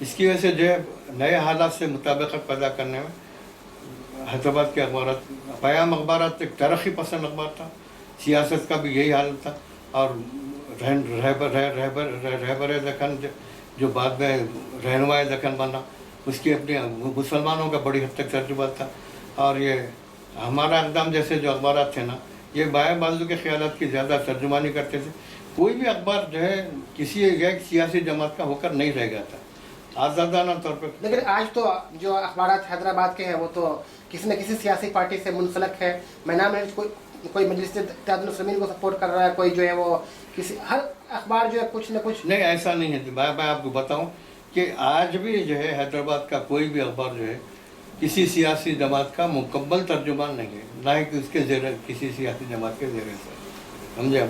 اس کی وجہ سے جو ہے نئے حالات سے مطابقت پیدا کرنے میں حیدرآباد کے اخبارات، پیام اخبارات ایک ترقی پسند اخبار تھا. سیاست کا بھی یہی حال تھا، اور رہبر دکن جو بعد میں رہنمائی دکن بنا، اس کی اپنے مسلمانوں کا بڑی حد تک ترجمہ تھا. اور یہ ہمارا اقدام جیسے جو اخبارات تھے نا، یہ بائیں بازو کے خیالات کی زیادہ ترجمانی کرتے تھے. کوئی بھی اخبار جو ہے کسی ایک سیاسی جماعت کا ہو کر نہیں رہ گیا تھا، آزادانہ طور پر. لیکن آج تو جو اخبارات حیدرآباد کے ہیں وہ تو کسی نہ کسی سیاسی پارٹی سے منسلک ہے. میں نام کوئی مجلس اتحاد المسلمین کو سپورٹ کر رہا ہے، کوئی جو ہے وہ کسی، ہر اخبار جو ہے کچھ نہ کچھ. نہیں، ایسا نہیں ہے. میں آپ کو بتاؤں کہ آج بھی جو ہے حیدرآباد کا کوئی بھی اخبار جو ہے کسی سیاسی جماعت کا مکمل ترجمان نہیں ہے، نہ ہی اس کے زیر کسی سیاسی جماعت کے زیر سے. سمجھے؟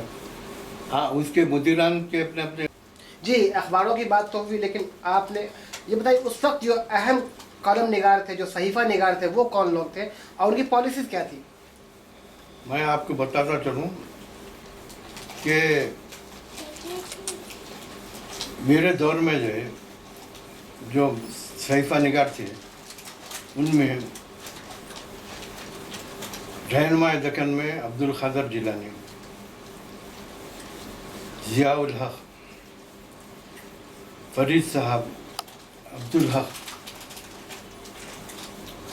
ہاں، اس کے مدیران کے اپنے. جی، اخباروں کی بات تو ہوئی، لیکن آپ نے یہ بتائیے اس وقت جو اہم کالم نگار تھے، جو صحیفہ نگار تھے، وہ کون لوگ تھے اور ان کی پالیسیز کیا تھی؟ میں آپ کو بتاتا چلوں کہ میرے دور میں جو ہے جو صحیفہ نگار تھے، ان میں رہنمائی دکن میں عبدالقادر جیلانی، ضیاء الحق، فرید صاحب، عبدالحق.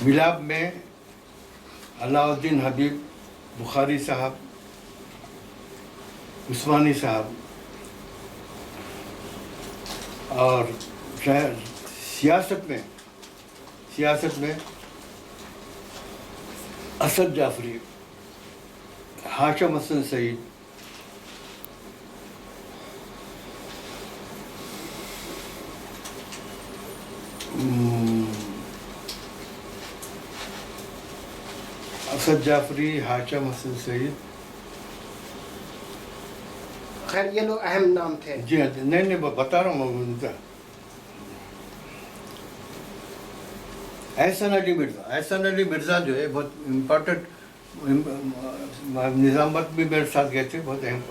ملاب میں علاء الدین حبیب، بخاری صاحب، عثمانی صاحب. اور سیاست میں اسد جعفری، हाशम हसन सईद, असद जाफरी, हाशम हसन सईद। खैर ये लोग अहम नाम थे। जी हाँ, नहीं बता रहा हूँ उनका। एहसन अली मिर्ज़ा जो है बहुत इम्पोर्टेंट, निज़ामत भी मेरे साथ गए थे, बहुत अहम।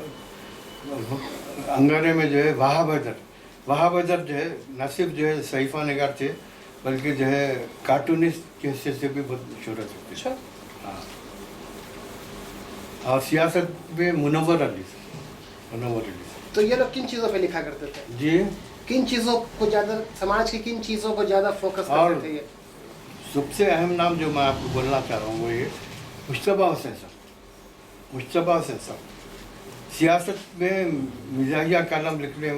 अंगारे में जो है वहाब हैदर जो है न सिर्फ जो है सहीफ़ा निगार थे, बल्कि जो है कार्टूनिस्ट के हिस्से से भी बहुत शोहरत होती है। हाँ, और सियासत में मुनव्वर अली। तो ये लोग किन चीज़ों पे लिखा करते थे जी? किन चीज़ों को ज़्यादा, समाज की किन चीज़ों को ज़्यादा फोकस करते थे? ये सबसे अहम नाम जो मैं आपको बोलना चाह रहा हूँ वो ये मुश्तबा हुसैन साहब। सियासत में मिजाहिया कलम लिखने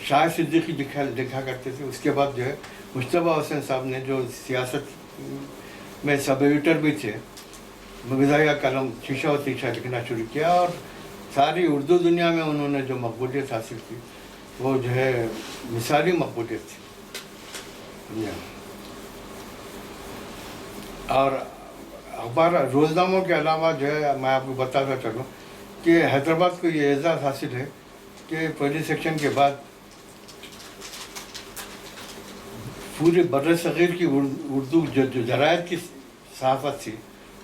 शाह सिद्दीकी लिखा करते थे। उसके बाद जो है मुश्तबा हुसैन साहब ने जो सियासत में सब एडिटर भी थे, मिजाहिया कलम शीशा व तीशा लिखना शुरू किया, और सारी उर्दू दुनिया में उन्होंने जो मकबूलियत हासिल की वो जो है मिसाली मकबूलियत थी। और अखबार रोज़नामों के अलावा जो है मैं आपको बताता चलूँ कि हैदराबाद को ये एजाज़ हासिल है कि पहले सेक्शन के बाद पूरे बर्र सग़ीर की उर्दू जो जरायत की सहाफ़त थी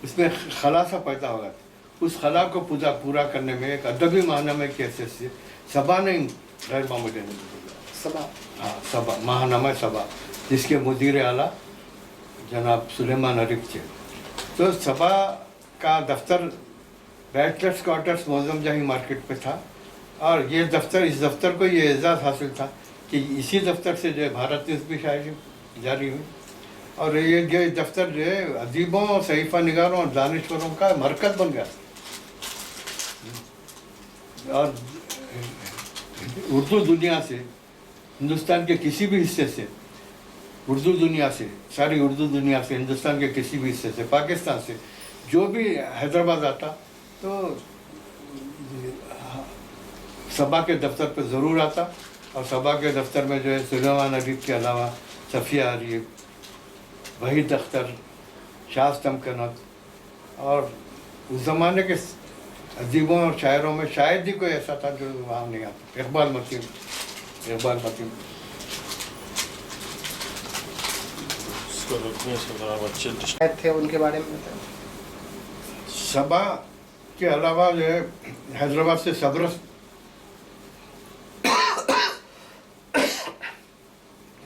उसमें खला सा पैदा हो गया। उस खला को पूरा करने में एक अदबी माहनामे की हैसियत से सबा ने गैर मामूली सबा माहनामा सबा, जिसके मुदीर आला जनाब सुलेमान अरिफ थे। तो सबा का दफ्तर बैचलर्स क्वार्टर्स मौज़म जाही मार्केट पे था, और ये दफ्तर, इस दफ्तर को ये एजाज़ हासिल था कि इसी दफ्तर से जो है भारत न्यूज़ भी शायरी जारी हुई, और ये दफ्तर जो है अदीबों और सहीफ़ा निगारों और दानिश्वरों का मरकज़ बन गया। और उर्दू दुनिया से, हिंदुस्तान के किसी भी हिस्से से, उर्दू दुनिया से, सारी उर्दू दुनिया से, हिंदुस्तान के किसी भी हिस्से से, पाकिस्तान से जो भी हैदराबाद आता तो सबा के दफ्तर पर ज़रूर आता, और सबा के दफ्तर में जो है सुलेमान अरीफ के अलावा सफ़िया अरीफ, वहीद अख्तर, शाह तमकनत, और उस ज़माने के अदीबों और शायरों में शायद ही कोई ऐसा था जो वहाँ नहीं आता। इकबाल मतीन थे, उनके बारे में बताएं। सबा के अलावा जो है हैदराबाद से सबरस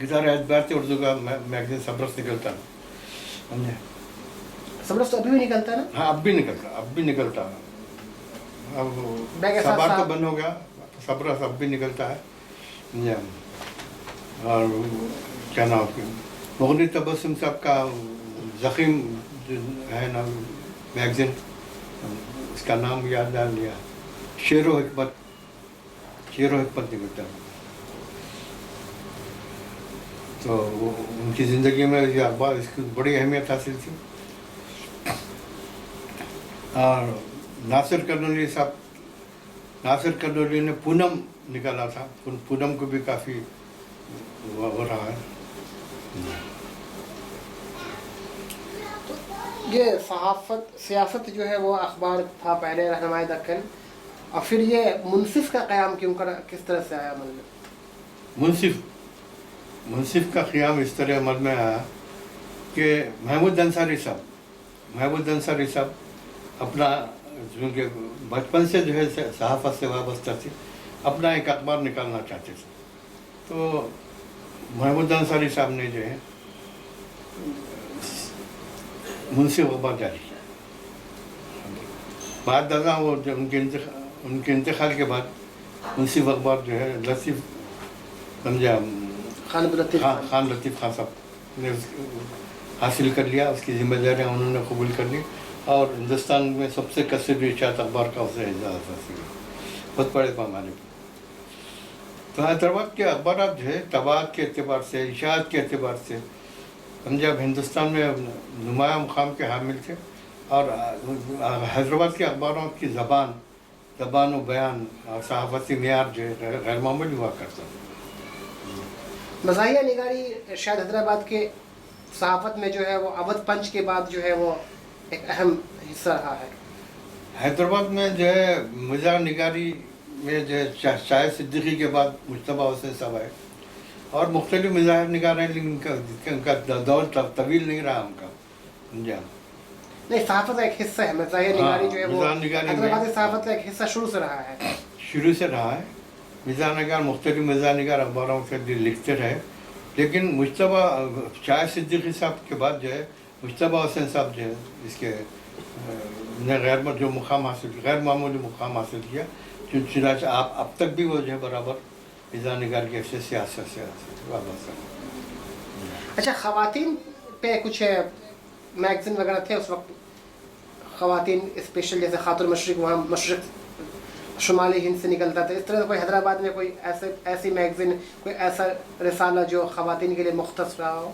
गिटार एतबार से उर्दू का मैगजीन सबरस निकलता है, समझे? सबरस तो अभी भी निकलता है ना? हाँ, अब भी निकलता है। अब सबा तो बंद हो गया, सबरस अब भी निकलता है। और क्या नाम उसके, मुग़नी तबस्सुम साहब का ज़ख़ीम जो है ना मैगज़ीन, उसका नाम याद आ लिया, शेर-ओ हिकमत निकलता है। तो उनकी ज़िंदगी में ये अखबार, इसकी बड़ी अहमियत हासिल थी। और नासिर कनौली ने पूनम निकाला था, पूनम को भी काफ़ी हो रहा है। ये सियासत जो है वो अखबार था पहले, रहनुमाई दक्कन, और फिर ये मुंसिफ का क़याम किस तरह से आया अमल में? मुंसिफ का क़याम इस तरह अमल में आया कि महमूद अंसारी साहब अपना, क्योंकि बचपन से जो है सहाफ़त से वाबस्ता थी, अपना एक अखबार निकालना चाहते थे। तो महमूद अंसारी साहब ने जो है मुंसिफ अखबार जारी किया। बाद दादा वो जब उनके इंतकाल के बाद मुंसिफ अखबार जो है लतीफ़ समझा खान लतीफ़ खान साहब ने हासिल कर लिया, उसकी जिम्मेदारियाँ उन्होंने कबूल कर ली, और हिंदुस्तान में सबसे कसर इशात अखबार का उसे एजाज़ हासिल बहुत बड़े पैमाने पर। तो हैदराबाद के अखबार जो है तबात के अतबार से, इशात के अतबार से पंजाब हिंदुस्तान में नुमाया मुकाम के हामिल थे, اور حیدرآباد کے اخباروں کی زبان و بیان اور صحافتی معیار جو ہے غیر معمولی ہوا کرتا ہے. مزاحیہ نگاری شاید حیدرآباد کے صحافت میں جو ہے وہ اودھ پنچ کے بعد جو ہے وہ ایک اہم حصہ رہا ہے. حیدرآباد میں جو ہے مزاح نگاری میں جو ہے شاہد صدیقی کے بعد مجتبیٰ حسین صاحب آئے اور مختلف مزاح نگار ہیں، لیکن ان کا دور طویل نہیں رہا ان کا انجام. نہیں، صحافت کا ایک حصہ ہے مزاحیہ نگاری جو ہے وہ مزاح نگاری میں حیدرآبادی صحافت کا ایک حصہ شروع سے رہا ہے. شروع سے رہا ہے. مزاح نگار مختلف مزاح نگار اخباروں کے لیے لکھتے رہے، لیکن مجتبیٰ شاہد صدیقی صاحب کے بعد جو ہے مجتبیٰ حسین صاحب جو ہے اس کے نے جو مقام غیر معمولی مقام حاصل کیا. چنانچہ اب تک بھی وہ جو ہے برابر مزاح نگار کی حیثیت سیاست سے وابستہ ہے. اچھا، خواتین پہ کچھ میگزین وغیرہ تھے اس وقت؟ خواتین اسپیشل جیسے خاتون مشرق، وہاں مشرق شمالی ہند سے نکلتا تھا، اس طرح سے کوئی حیدرآباد میں کوئی ایسی میگزین، کوئی ایسا رسالہ جو خواتین کے لیے مختص رہا ہو؟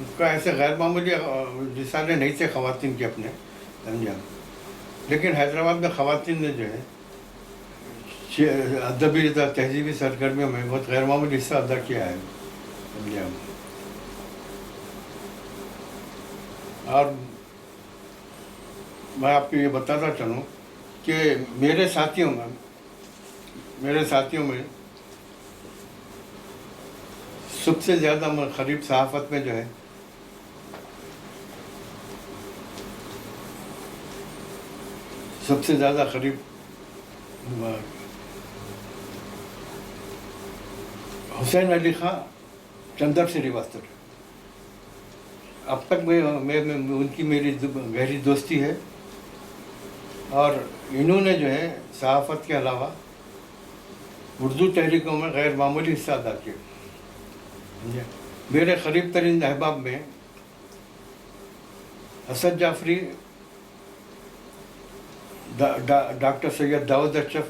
اس کا ایسے غیر معمولی رسالے نہیں تھے خواتین کے اپنے انجام، لیکن حیدرآباد میں خواتین نے جو ہے ادبی تہذیبی سرگرمیوں میں بہت غیر معمولی حصہ ادا کیا ہے انجام. اور میں آپ کو یہ بتاتا چلوں کہ میرے ساتھیوں میں سب سے زیادہ قریب صحافت میں جو ہے سب سے زیادہ قریب حسین علی خان چندر سریواستو. اب تک میں ان کی میری گہری دوستی ہے اور انہوں نے جو ہے صحافت کے علاوہ اردو تحریکوں میں غیر معمولی حصہ ادا کیا. میرے قریب ترین احباب میں اسد جعفری، ڈاکٹر سید داؤد اشرف،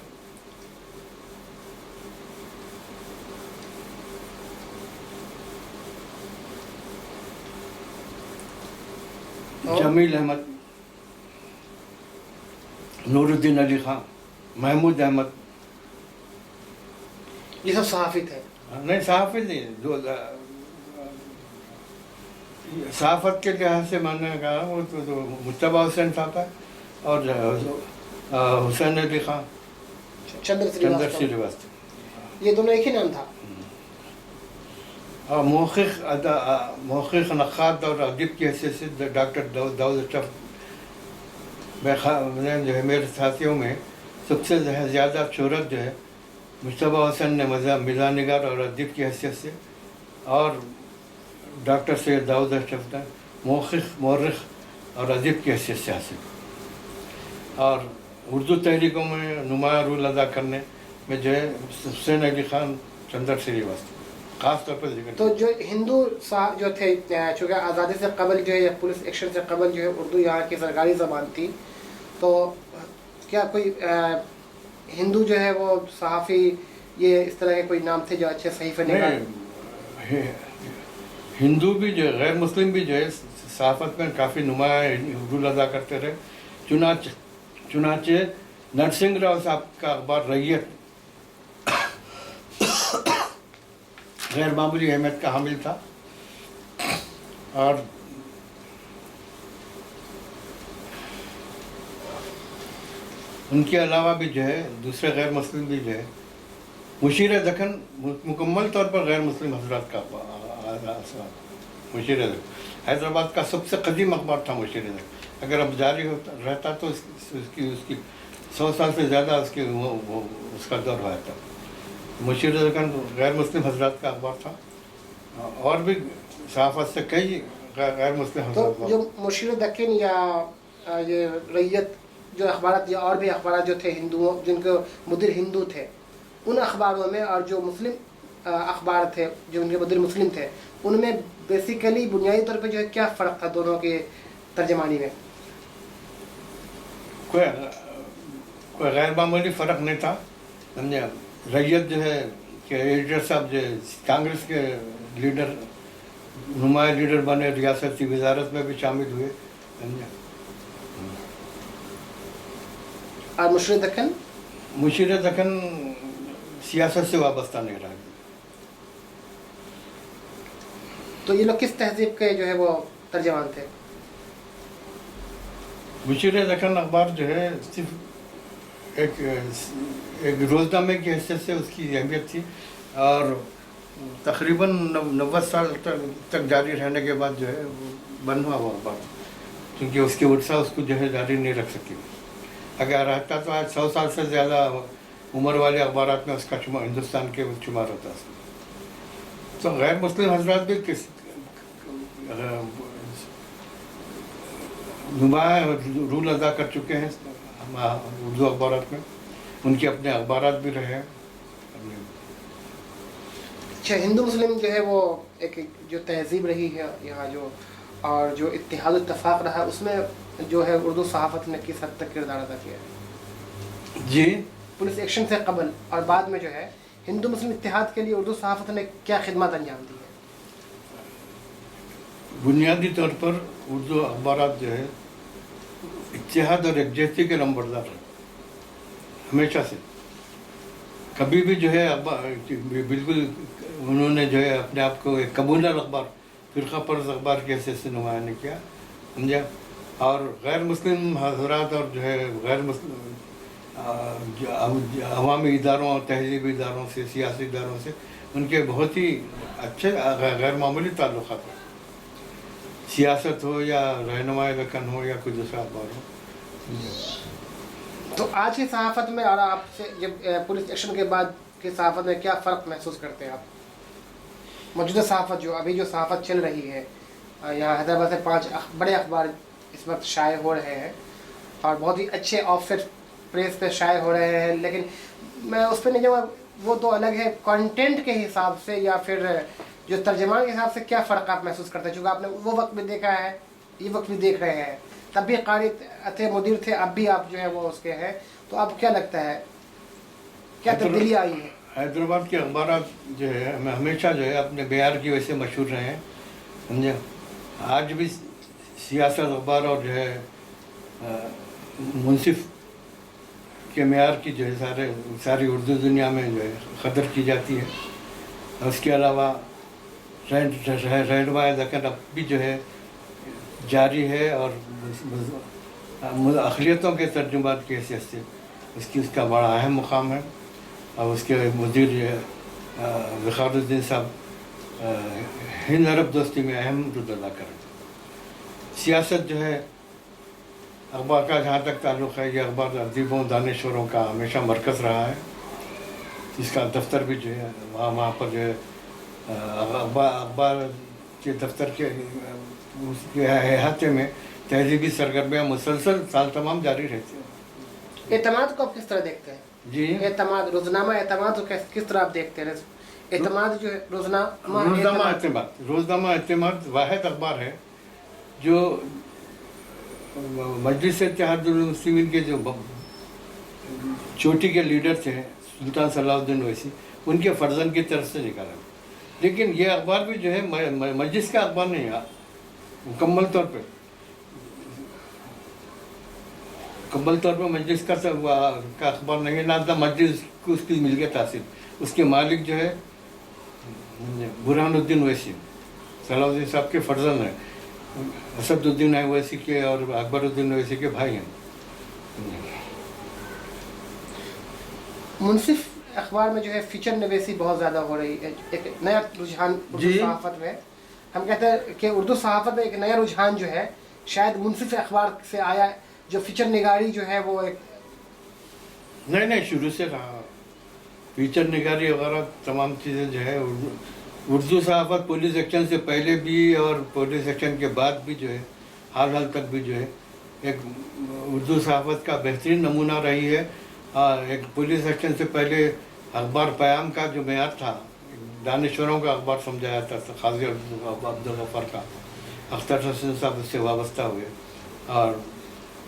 جمیل احمد، نور الدین علی خان، محمود احمد. یہ سب صحافی تھے؟ نہیں، صحافی نہیں. جو صحافت کے لحاظ سے میں نے کہا وہ تو مجتبیٰ حسین صاحب ہے اور حسین علی خان، چندر سریواستو. یہ دونوں ایک ہی نام تھا؟ اور محقق نقاد اور ادیب کی حیثیت سے ڈاکٹر داؤد اشرف. میں جو ہے میرے ساتھیوں میں سب سے زیادہ شہرت جو ہے مجتبیٰ حسین نے مزاح نگار اور ادیب کی حیثیت سے، اور ڈاکٹر سید داؤد اشرف نے محقق، مورخ اور ادیب کی حیثیت سے حاصل. اور اردو تحریکوں میں نمایاں رول ادا کرنے میں جو ہے حسین علی خان، چندر سریواستو خاص طور پر ذکر. تو جو ہندو جو تھے، چونکہ آزادی سے قبل جو ہے پولیس ایکشن سے قبل جو ہے اردو یہاں کی سرکاری زبان تھی، تو کیا کوئی ہندو جو ہے وہ صحافی، یہ اس طرح کے کوئی نام تھے جو اچھے صحیفے نگار؟ ہندو بھی جو ہے، غیر مسلم بھی جو ہے صحافت میں کافی نمایاں رول ادا کرتے رہے. چنانچہ نرسنگھ راؤ صاحب کا اخبار ریت غیر معمولی اہمیت کا حامل تھا. اور ان کے علاوہ بھی جو ہے دوسرے غیر مسلم بھی جو ہے، مشیر دکن مکمل طور پر غیر مسلم حضرات کا مشیر دکن حیدرآباد کا سب سے قدیم اخبار تھا. مشیر دکن اگر اب جاری رہتا تو اس کی 100 سال سے زیادہ اس کا دور ہوا تھا. مشیر دکن غیر مسلم حضرات کا اخبار تھا، اور بھی صحافت سے کئی غیر مسلم حضرات. تو جو مشیر دکن یا یہ ریت جو اخبارات یا اور بھی اخبارات جو تھے ہندوؤں، جن کے مدیر ہندو تھے، ان اخباروں میں اور جو مسلم اخبار تھے جو ان کے مدیر مسلم تھے، ان میں بیسیکلی بنیادی طور پہ جو ہے کیا فرق تھا دونوں کے ترجمانی میں؟ کوئی غیر معمولی فرق نہیں تھا. سمجھے، ریت جو ہے کہ ایڈیٹر صاحب جو کانگریس کے لیڈر، نمایاں لیڈر بنے، ریاستی وزارت میں بھی شامل ہوئے، समझा। اور مشرق دکن مشیر دکن سیاست سے وابستہ نہیں رہا. تو یہ لوگ کس تہذیب کے جو ہے وہ ترجمان تھے؟ مشیر دکن اخبار جو ہے صرف ایک روزنامے کی حیثیت سے اس کی اہمیت تھی، اور تقریباً 90 سال تک جاری رہنے کے بعد جو ہے وہ بند ہوا وہ اخبار، کیونکہ اس کی ورثہ اس کو جو ہے جاری نہیں رکھ سکی. اگر رہتا تو آج 100 سال سے زیادہ عمر والے اخبارات میں اس کا ہندوستان کے شمار ہوتا ہے. تو غیر مسلم حضرات بھی نمایاں رول ادا کر چکے ہیں اردو اخبارات میں، ان کے اپنے اخبارات بھی رہے ہیں. اچھا، ہندو مسلم جو ہے وہ ایک جو تہذیب رہی ہے یہاں جو، اور جو اتحاد و اتفاق رہا، اس میں جو ہے اردو صحافت نے کس حد تک کردار ادا کیا ہے؟ جی، پولیس ایکشن سے قبل اور بعد میں جو ہے ہندو مسلم اتحاد کے لیے اردو صحافت نے کیا خدمات انجام دی ہے؟ بنیادی طور پر اردو اخبارات جو ہے اتحاد اور یکجہتی کے نمبردار ہیں ہمیشہ سے. کبھی بھی جو ہے بالکل انہوں نے جو ہے اپنے آپ کو ایک کمونل اخبار، فرقہ پرست اخبار کی حیثیت سے نمایاں نہیں کیا، سمجھا. اور غیر مسلم حضرات اور جو ہے غیر مسلم عوامی اداروں اور تہذیبی اداروں سے، سیاسی اداروں سے ان کے بہت ہی اچھے غیر معمولی تعلقات ہیں، سیاست ہو یا رہنمائی لکھن ہو یا کوئی دوسرا اخبار ہو. تو آج کی صحافت میں اور آپ سے جب پولیس ایکشن کے بعد کی صحافت میں کیا فرق محسوس کرتے ہیں آپ؟ موجودہ صحافت جو ابھی جو صحافت چل رہی ہے، یہاں حیدرآباد سے 5 بڑے اخبار اس وقت شائع ہو رہے ہیں اور بہت ہی اچھے آف سیٹ پریس پہ شائع ہو رہے ہیں، لیکن میں اس پہ نہیں جاؤں، وہ تو الگ ہے. کانٹینٹ کے حساب سے یا پھر جو ترجمان کے حساب سے کیا فرق آپ محسوس کرتے ہیں؟ چونکہ آپ نے وہ وقت بھی دیکھا ہے، یہ وقت بھی دیکھ رہے ہیں، تب بھی قاری تھے، مدیر تھے، اب بھی آپ جو ہے وہ اس کے ہیں، تو اب کیا لگتا ہے کیا تبدیلی آئی ہے؟ حیدرآباد کے اخبارات جو ہے ہمیں ہمیشہ جو ہے اپنے معیار کی وجہ سے مشہور رہے ہیں، سمجھا. آج بھی سیاست اخبار اور جو ہے منصف کے معیار کی جو ہے ساری اردو دنیا میں جو ہے قدر کی جاتی ہے. اس کے علاوہ رہنمائی دکن اب بھی جو ہے جاری ہے، اور اقلیتوں کے ترجمات کی حیثیت سے اس کا بڑا اہم مقام ہے. اور اس کے مدیر وقار الدین صاحب ہند عرب دوستی میں اہم رول ادا کر رہے ہیں. سیاست جو ہے اخبار کا جہاں تک تعلق ہے، یہ اخبار ادیبوں دانشوروں کا ہمیشہ مرکز رہا ہے. اس کا دفتر بھی جو ہے وہاں پر جو ہے اخبار کے دفتر کے اس کے احاطے میں تہذیبی سرگرمیاں مسلسل سال تمام جاری رہتی ہیں. اعتماد کو آپ کس طرح دیکھتے ہیں؟ جی، اعتماد، روزنامہ اعتماد کو کس طرح آپ دیکھتے ہیں؟ اعتماد جو ہے روزنامہ اعتماد واحد اخبار ہے جو مجلس اتحاد المسلمین کے جو چوٹی کے لیڈر تھے سلطان صلاح الدین اویسی، ان کے فرزند کی طرف سے نکالا. لیکن یہ اخبار بھی جو ہے مجلس کا اخبار نہیں ہے، مکمل طور پہ مجلس کا اخبار نہیں ہے. نہ مجلس کو اس کی ملکیت حاصل، اس کے مالک جو ہے برہان الدین اویسی، صلاح الدین صاحب کے فرزند ہیں، اسد الدین اویسی کے اور اکبر الدین اویسی کے بھائی ہیں. منصف اخبار میں جو ہے فیچر نویسی بہت زیادہ ہو رہی ہے، ایک نیا رجحان اردو صحافت میں. ہم کہتے ہیں کہ اردو صحافت میں ایک نیا رجحان جو ہے شاید منصف اخبار سے آیا ہے، جو فیچر نگاری جو ہے وہ ایک نہیں شروع سے رہا. فیچر نگاری وغیرہ تمام چیزیں جو ہے اردو صحافت پولیس ایکشن سے پہلے بھی اور پولیس ایکشن کے بعد بھی جو ہے حال تک بھی جو ہے ایک اردو صحافت کا بہترین نمونہ رہی ہے. ایک پولیس ایکشن سے پہلے اخبار پیام کا جو معیار تھا، دانشوروں کا اخبار سمجھا جاتا تھا، قاضی عبدالغفار کا، اختر حسن صاحب اس سے وابستہ ہوئے. اور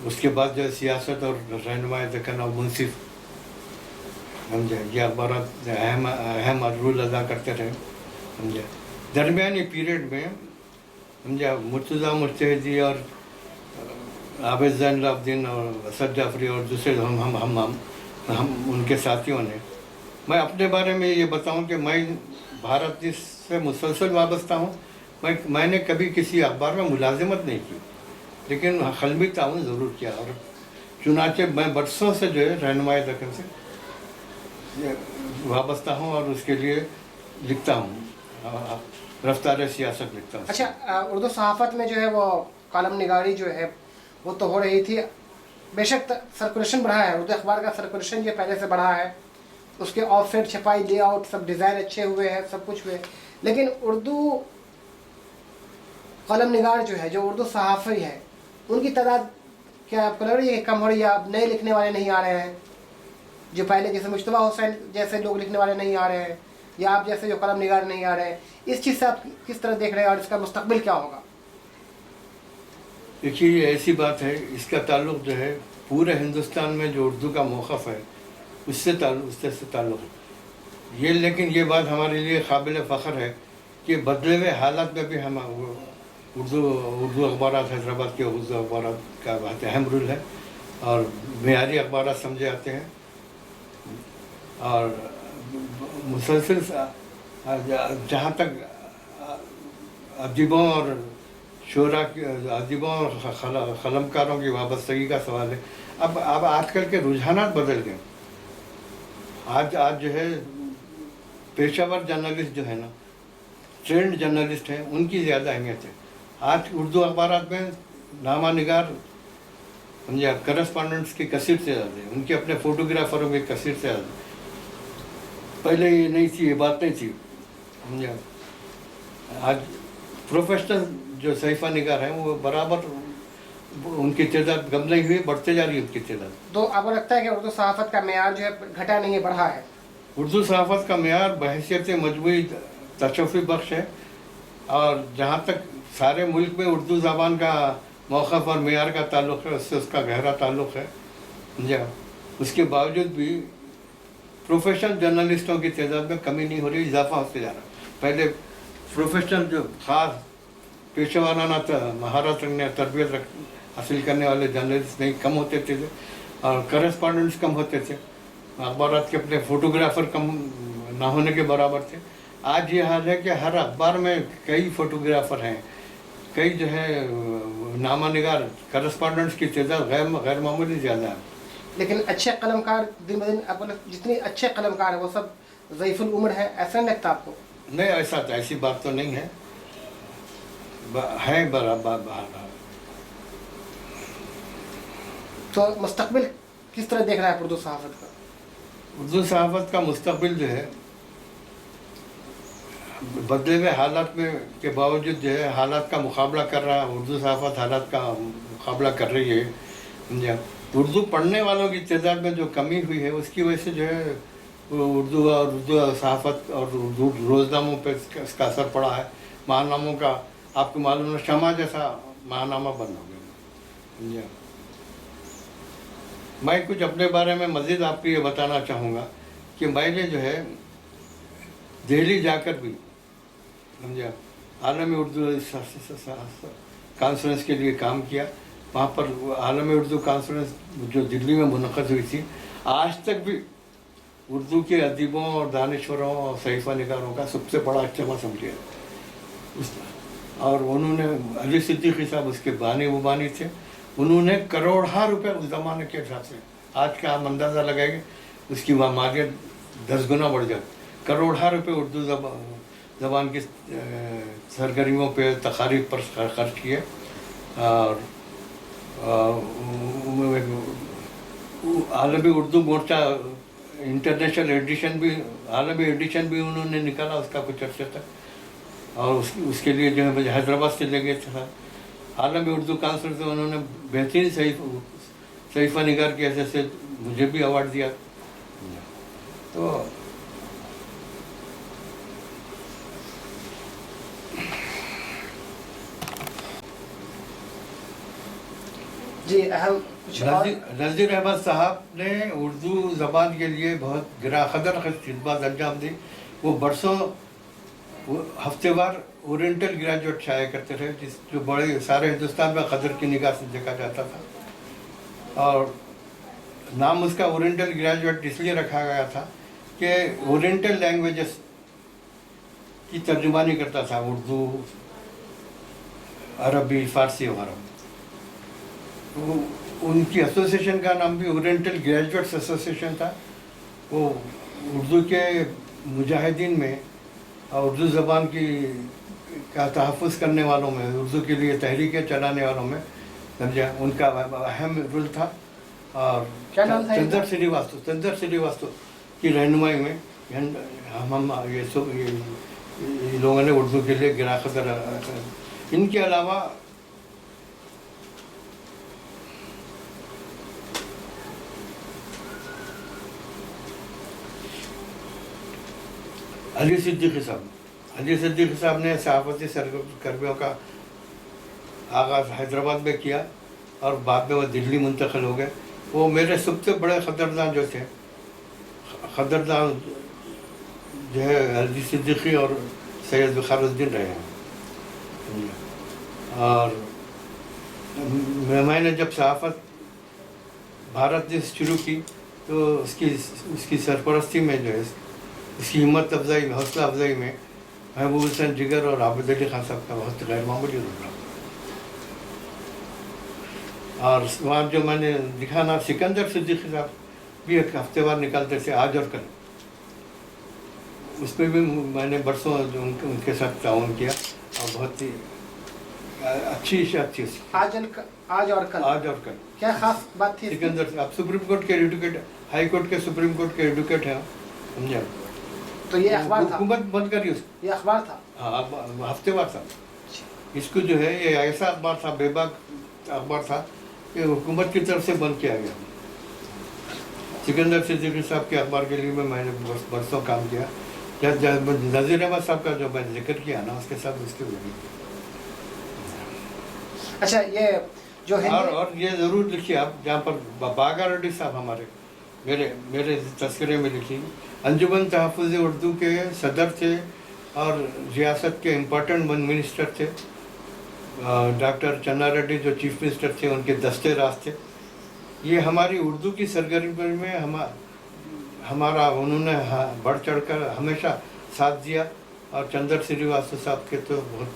اس کے بعد جو سیاست اور رہنمائی دکن اور منصف، سمجھے، یہ اخبارات اہم رول ادا کرتے رہے. سمجھے، درمیانی پیریڈ میں سمجھا مرتضیٰ مجتہدی اور आबिद ज़ैनुल आबिदीन और असद जाफरी और दूसरे हम उनके साथियों ने, मैं अपने बारे में ये बताऊं कि मैं भारत देश से मुसलसल वाबस्ता हूँ। मैंने कभी किसी अखबार में मुलाजिमत नहीं की, लेकिन क़ल्बी ताउन ज़रूर किया, और चुनाचे मैं बरसों से जो है रहनुमाई दखन से वाबस्ता हूँ और उसके लिए लिखता हूँ, रफ्तार सियासत लिखता हूँ। अच्छा, उर्दू सहाफ़त में जो है वो कॉलम निगारी जो है वो तो हो रही थी, बेशक सर्कुलेशन बढ़ा है, उर्दू अखबार का सर्कुलेशन जो पहले से बढ़ा है, उसके ऑफसेट छपाई लेआउट सब डिज़ाइन अच्छे हुए हैं, सब कुछ हुए, लेकिन उर्दू कलम निगार जो है, जो उर्दू सहाफ़ी है, उनकी तादाद क्या आपको लग रही है कि कम हो रही है? अब नए लिखने वाले नहीं आ रहे हैं, जो पहले जैसे मुश्तबा हुसैन जैसे लोग लिखने वाले नहीं आ रहे हैं, या आप जैसे जो कलम निगार नहीं आ रहे हैं, इस चीज़ से आप किस तरह देख रहे हैं और इसका मुस्तकबिल क्या होगा? देखिए, ये ऐसी बात है, इसका ताल्लुक़ जो है पूरे हिंदुस्तान में जो उर्दू का मौक़िफ़ है उससे ताल्लुक़ है ये। लेकिन ये बात हमारे लिए काबिल फ़ख्र है कि बदले हुए हालात में भी हम उर्दू अखबार हैदराबाद के उर्दू अखबार का बहुत अहम रोल है, और मेयारी अखबार समझे जाते हैं, और मुसलसल जहाँ तक अदीबों और शोरा अदीबों और क़लमकारों की वाबस्तगी का सवाल है, अब आजकल के रुझानात बदल गए। आज जो है पेशावर जर्नलिस्ट जो है ना, ट्रेंड जर्नलिस्ट हैं, उनकी ज़्यादा अहमियत है। आज उर्दू अखबार में नामा निगार समझे करस्पॉन्डेंट्स की कसीर से ज़्यादा है, उनके अपने फ़ोटोग्राफ़रों की कसीर से ज़्यादा। पहले ये नहीं थी, ये बात नहीं थी समझे। आज प्रोफेशनल जो सहीफ़ा निगार हैं वो बराबर उनकी तादाद कम नहीं हुई, बढ़ते जा रही है उनकी तादाद। तो आपको लगता है कि उर्दू सहाफ़त का मेयार जो है घटा नहीं है, बढ़ा है? उर्दू सहाफ़त का मेयार बहैसियत मजमूई तशफ़ी बख्श है, और जहाँ तक सारे मुल्क में उर्दू ज़बान का मौक़िफ़ और मेयार का ताल्लुक़ है, उससे उसका गहरा ताल्लुक़ है समझा। उसके बावजूद भी प्रोफेशनल जर्नलिस्टों की तादाद में कमी नहीं हो रही, इजाफा होते जा रहा है। पहले प्रोफेशनल जो ख़ास पेशेवाराना महारत रखने तरबियत हासिल करने वाले जर्नलिस्ट नहीं कम होते थे, और करस्पॉन्डेंट्स कम होते थे, अखबार के अपने फ़ोटोग्राफ़र कम ना होने के बराबर थे। आज ये हाल है कि हर अखबार में कई फ़ोटोग्राफ़र हैं, कई जो है नामा निगार करस्पॉन्डेंट्स की तादाद गैर मामूली ज़्यादा है। लेकिन अच्छे कलमकार दिन ब दिन आपको जितने अच्छे कलमकार हैं वो सब ज़ईफ़ुल उम्र है, ऐसा नहीं लगता आपको? नहीं, ऐसी बात तो नहीं है, बराबर। तो मुस्तकबिल किस तरह देख रहा है उर्दू सहाफ़त का? उर्दू सहाफ़त का मुस्तकबिल जो है बदले हुए हालात में के बावजूद जो है हालात का मुकाबला कर रहा है। उर्दू सहाफ़त हालात का मुकाबला कर रही है समझा। उर्दू पढ़ने वालों की तादाद में जो कमी हुई है उसकी वजह से जो है उर्दू सहाफ़त और उर्दू रोज़नामों पर इसका असर पड़ा है। महानामों का आपको मालूम है, शमा जैसा महानामा बंद हो गया समझा। मैं कुछ अपने बारे में मज़ीद आपको ये बताना चाहूँगा कि मैंने जो है दिल्ली जाकर भी समझा आलमी उर्दू कॉन्फ्रेंस के लिए काम किया। वहाँ पर आलमी उर्दू कॉन्फ्रेंस जो दिल्ली में मुनक़द हुई थी, आज तक भी उर्दू के अदीबों और दानिश्वरों और सहीफ़ा निगारों का सबसे बड़ा इज्तिमा समझिए और उन्होंने अली सिद्दीकी साहब उसके बानी मुबानी थे। उन्होंने करोड़ा रुपए उस ज़माने के हिसाब से, आज का हम अंदाज़ा लगाएंगे उसकी मालियत 10 गुना बढ़ जाए। करोड़ा रुपए उर्दू ज़बान की सरगर्मियों पे तकारीब पर खर्च किए और आलमी उर्दू मोर्चा इंटरनेशनल आलमी एडिशन भी उन्होंने निकाला उसका कुछ अर्से तक और उसके लिए जो है हैदराबाद से ले गए थे। आलमी उर्दू कॉन्फ्रेंस में उन्होंने बेहतरीन सहीफ़ा निगार की हैसियत से मुझे भी अवार्ड दिया। तो जी अहम नज़ीर अहमद साहब ने उर्दू ज़बान के लिए बहुत गिरा खदर खिदमत अंजाम दी। वो बरसों हफ्तेवार ओरिएंटल ग्रेजुएट छाया करते थे, जो बड़े सारे हिंदुस्तान में खदर की निगाह से देखा जाता था। और नाम उसका ओरिएंटल ग्रेजुएट इसलिए रखा गया था कि ओरिएंटल लैंग्वेजेस की तर्जुमानी करता था, उर्दू, अरबी, फारसी वगैरह। उनकी एसोसिएशन का नाम भी ओरिएंटल ग्रेजुएट्स एसोसिएशन था। वो उर्दू के मुजाहिदीन में और उर्दू ज़बान की का तहफ़्फ़ुज़ करने वालों में, उर्दू के लिए तहरीकें चलाने वालों में समझा उनका अहम रोल था। और क्या नाम था चंद्र श्रीवास्तव की रहनुमाई में हम ये लोगों ने उर्दू के लिए गिरा खतर। इनके अलावा अली सिद्दीकी साहब ने सहाफ़ती सरगर्मियों का आगाज़ हैदराबाद में किया और बाद में वो दिल्ली मुंतकिल हो गए। वो मेरे सबसे बड़े ख़दरदान जो थे, ख़दरदान जो है अली सिद्दीकी और सैयद बुखारुद्दीन रहे हैं। और मैंने जब सहाफ़त भारत ने शुरू की तो उसकी सरपरस्ती में जो है, उसकी हिम्मत अफजाई में, हौसला अफजाई में महबूब हुसैन जिगर और आबिद अली खान साहब का बहुत गैर मामूली रोल रहा। और वहाँ जो मैंने दिखा ना, सिकंदर सिद्दीकी साहब भी एक हफ्तेवार निकालते थे, आज और कल। उस पर भी मैंने बरसों जो उनके साथ ताउन किया और बहुत ही अच्छी इशात थी उसकी। आज और कल क्या खास बात थी? सिकंदर, आप सुप्रीम कोर्ट के एडवोकेट, हाई कोर्ट के सुप्रीम कोर्ट के एडवोकेट हैं, समझे? तो ये अखबार था, हुकूमत बंद करी उसको। ये अखबार था, हाँ, हफ्तेवार था। इसको जो है ये ऐसा अखबार था, बेबाक अखबार था कि हुकूमत की तरफ से बंद किया गया। सिकंदर सिद्दीकी साहब के अखबार के लिए मैंने बरसों काम किया। जब नज़ीर अहमद साहब का जो मैंने जिक्र किया ना, उसके साथ उसके लगी। अच्छा, ये जो और ये ज़रूर लिखिए आप, जहाँ पर बागा रेड्डी साहब हमारे मेरे तस्करे में लिखी, अंजुमन तहफ़्फ़ुज़ उर्दू के सदर थे और रियासत के इम्पोर्टेंट मिनिस्टर थे। डॉक्टर चन्ना रेड्डी जो चीफ मिनिस्टर थे, उनके दस्ते राज थे। ये हमारी उर्दू की सरगर्मी में हमारा उन्होंने बढ़ चढ़कर हमेशा साथ दिया। और चंद्र श्रीवास्तव साहब के तो बहुत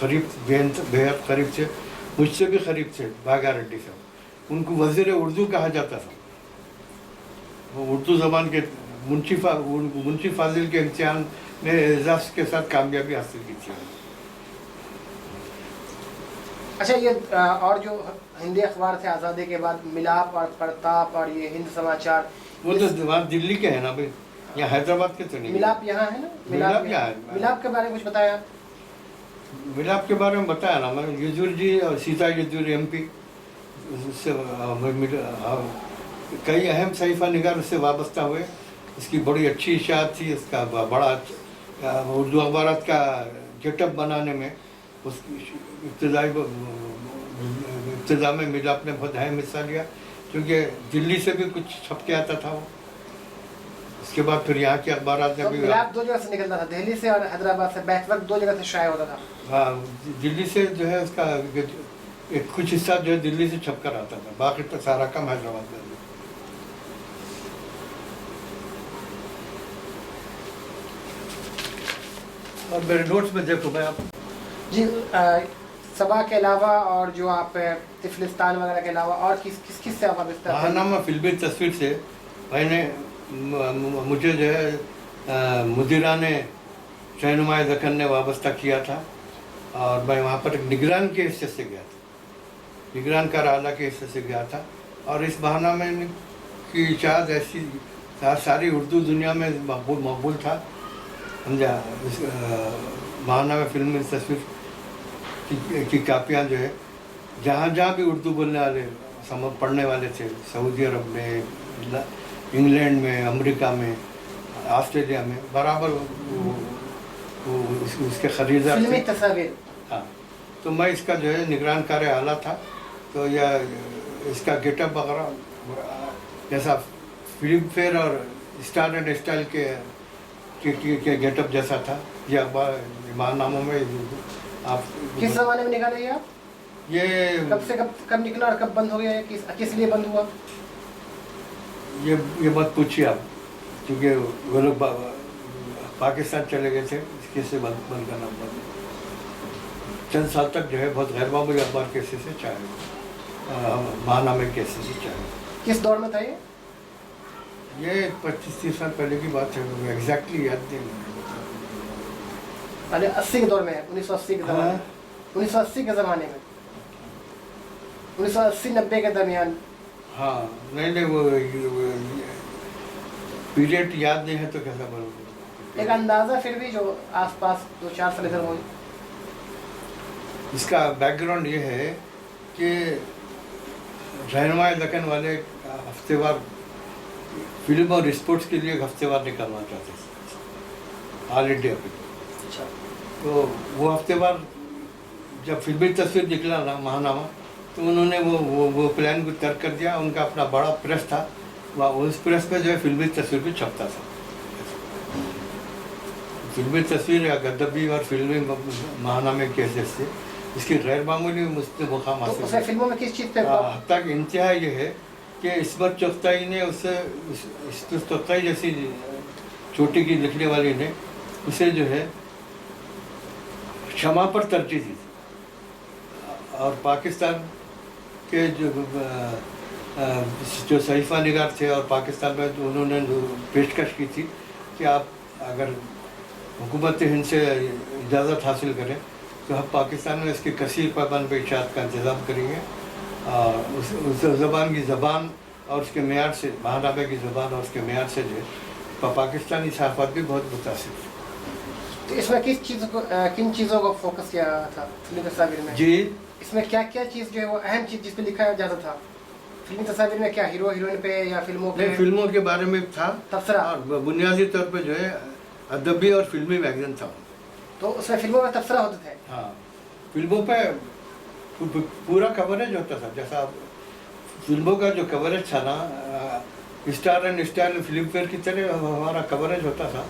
करीब, बेहद करीब थे, मुझसे भी करीब थे बागा रेड्डी साहब। उनको वज़ीर उर्दू कहा जाता था। वो उर्दू ज़बान के मुंशी फाजिल के इम्तिहान में एजाज़ के साथ कामयाबी हासिल की थी। अच्छा, ये और जो हिंदी अखबार थे आज़ादी के बाद, मिलाप और प्रताप और ये हिंद समाचार, वो तो वहाँ दिल्ली के हैं ना भाई, यहाँ हैदराबाद के तो नहीं। मिलाप यहाँ है ना? मिलाप यहाँ है। मिलाप के बारे में कुछ बताया? मिलाप के बारे में बताया ना मैं, यजूर जी और सीता यजूर MP उससे कई अहम सहीफ़ा निगार उससे वाबस्ता हुए। इसकी बड़ी अच्छी इशाअत थी, इसका बड़ा उर्दू अखबारात का गेटअप बनाने में उसकी इब्तिदा में मिलाप ने बहुत अहम हिस्सा लिया, क्योंकि दिल्ली से भी कुछ छप के आता था वो। उसके बाद फिर यहाँ के अखबारात ने भी, मिलाप दो जगह से निकलता था, दिल्ली से और हैदराबाद से, बैक वक्त दो जगह से शाया होता था। हाँ, दिल्ली से जो है उसका एक कुछ हिस्सा जो है दिल्ली से छप कर आता था, बाकी तो सारा कम हैदराबाद में। और मेरे नोट्स में देखो मैं आप जी, सबा के अलावा और जो आप तिफलिस्तान वगैरह के अलावा और किस से वाबस्ता? महानामा फिल्मी तस्वीर से मैंने मुझे जो है मुदीराने रहनुमाई दक्कन ने वाबस्ता किया था। और मैं वहाँ पर निगरान के हिस्से से गया था, निगरान का आला के हिस्से से गया था। और इस बहाना में की इजाज़त ऐसी सारी उर्दू दुनिया में मकबूल था, समझा। बहाना में फिल्मी तस्वीर की कापियाँ जो है जहाँ भी उर्दू बोलने वाले पढ़ने वाले थे, सऊदी अरब में, इंग्लैंड में, अमेरिका में, ऑस्ट्रेलिया में, बराबर उसके खरीदार फिल्मी तस्वीर। हाँ, तो मैं इसका जो है निगरान कार्य आला था। तो यह इसका गेटअप वगैरह जैसा फिल्म फेयर और स्टार एंड स्टाइल के के गेटअप जैसा था। ये अखबार माहनामों में आप किस ज़माने में निकाले ये आप? ये कब से कब निकला और कब बंद हो गया? किस लिए बंद हुआ? ये मत पूछिए आप, क्योंकि वो लोग पाकिस्तान चले गए थे, इसके से बंद करना पड़ा। चंद साल तक जो है बहुत गैर मामूली अखबार कैसे से चाहे माहनामे कैसे से चाहे। किस दौर में था ये? ये 25-30 साल पहले की बात है, एग्जैक्टली याद नहीं। अरे 80 के दौर में है, 1980 के ज़माने में। 1980 के ज़माने में, 1980-90 के दरमियान। हाँ नहीं वो पीरियड याद नहीं है तो कैसा बोलूँ। एक अंदाज़ा फिर भी जो आसपास 2-4 साल इधर हुई। इसका बैकग्राउंड ये है कि रहनुमाई दक्कन वाले हफ्तेवार फिल्म और स्पोर्ट्स के लिए हफ्तेवार निकालना चाहते थे ऑल इंडिया पे। अच्छा। तो वो हफ्तेवार जब फिल्मी तस्वीर निकला ना माहनामा, तो उन्होंने वो प्लान को तर्क कर दिया। उनका अपना बड़ा प्रेस था, वह उस प्रेस पे जो है फिल्मी तस्वीर भी छपता था। फिल्मी तस्वीर या गद्दबी और फिल्मी माहनामे कैसे से इसकी गैर मामूली मुकाम हासिल। तो फिल्मों में किस चीज़ पे? तक इंतहा ये है कि इस्मत चुगताई ने उससे इस्मत चुगताई जैसी चोटी की लिखने वाली ने उसे जो है क्षमा पर तरजीह दी। और पाकिस्तान के जो सहीफा निगार थे और पाकिस्तान में तो उन्होंने पेशकश की थी कि आप अगर हुकूमत हिंद से इजाज़त हासिल करें तो हम पाकिस्तान में इसकी कसीर पैमाने पर इशाअत का इंतज़ाम करेंगे। उस ज़बान की ज़बान और उसके मेयार से, माहनामे की ज़बान और उसके मेयार से जो है पाकिस्तानी सहाफ़त भी बहुत मुतासिर थी। तो इसमें किन चीज़ों को फोकस किया था फिल्मी तस्वीर में? जी, इसमें क्या चीज़ जो है वो अहम चीज़ जिस पे लिखा जाता था फिल्मी तस्वीर में? क्या हीरो हीरोइन पे या फिल्मों पे? फिल्मों के बारे में था तबसरा। और बुनियादी तौर पे जो है अदबी और फिल्मी मैगज़ीन था। तो उसमें फिल्मों में तबसरा होते थे? हाँ, फिल्मों पे पूरा कवरेज होता था। जैसा फिल्मों का जो कवरेज था ना, star and style film fair की तरह हमारा कवरेज होता था।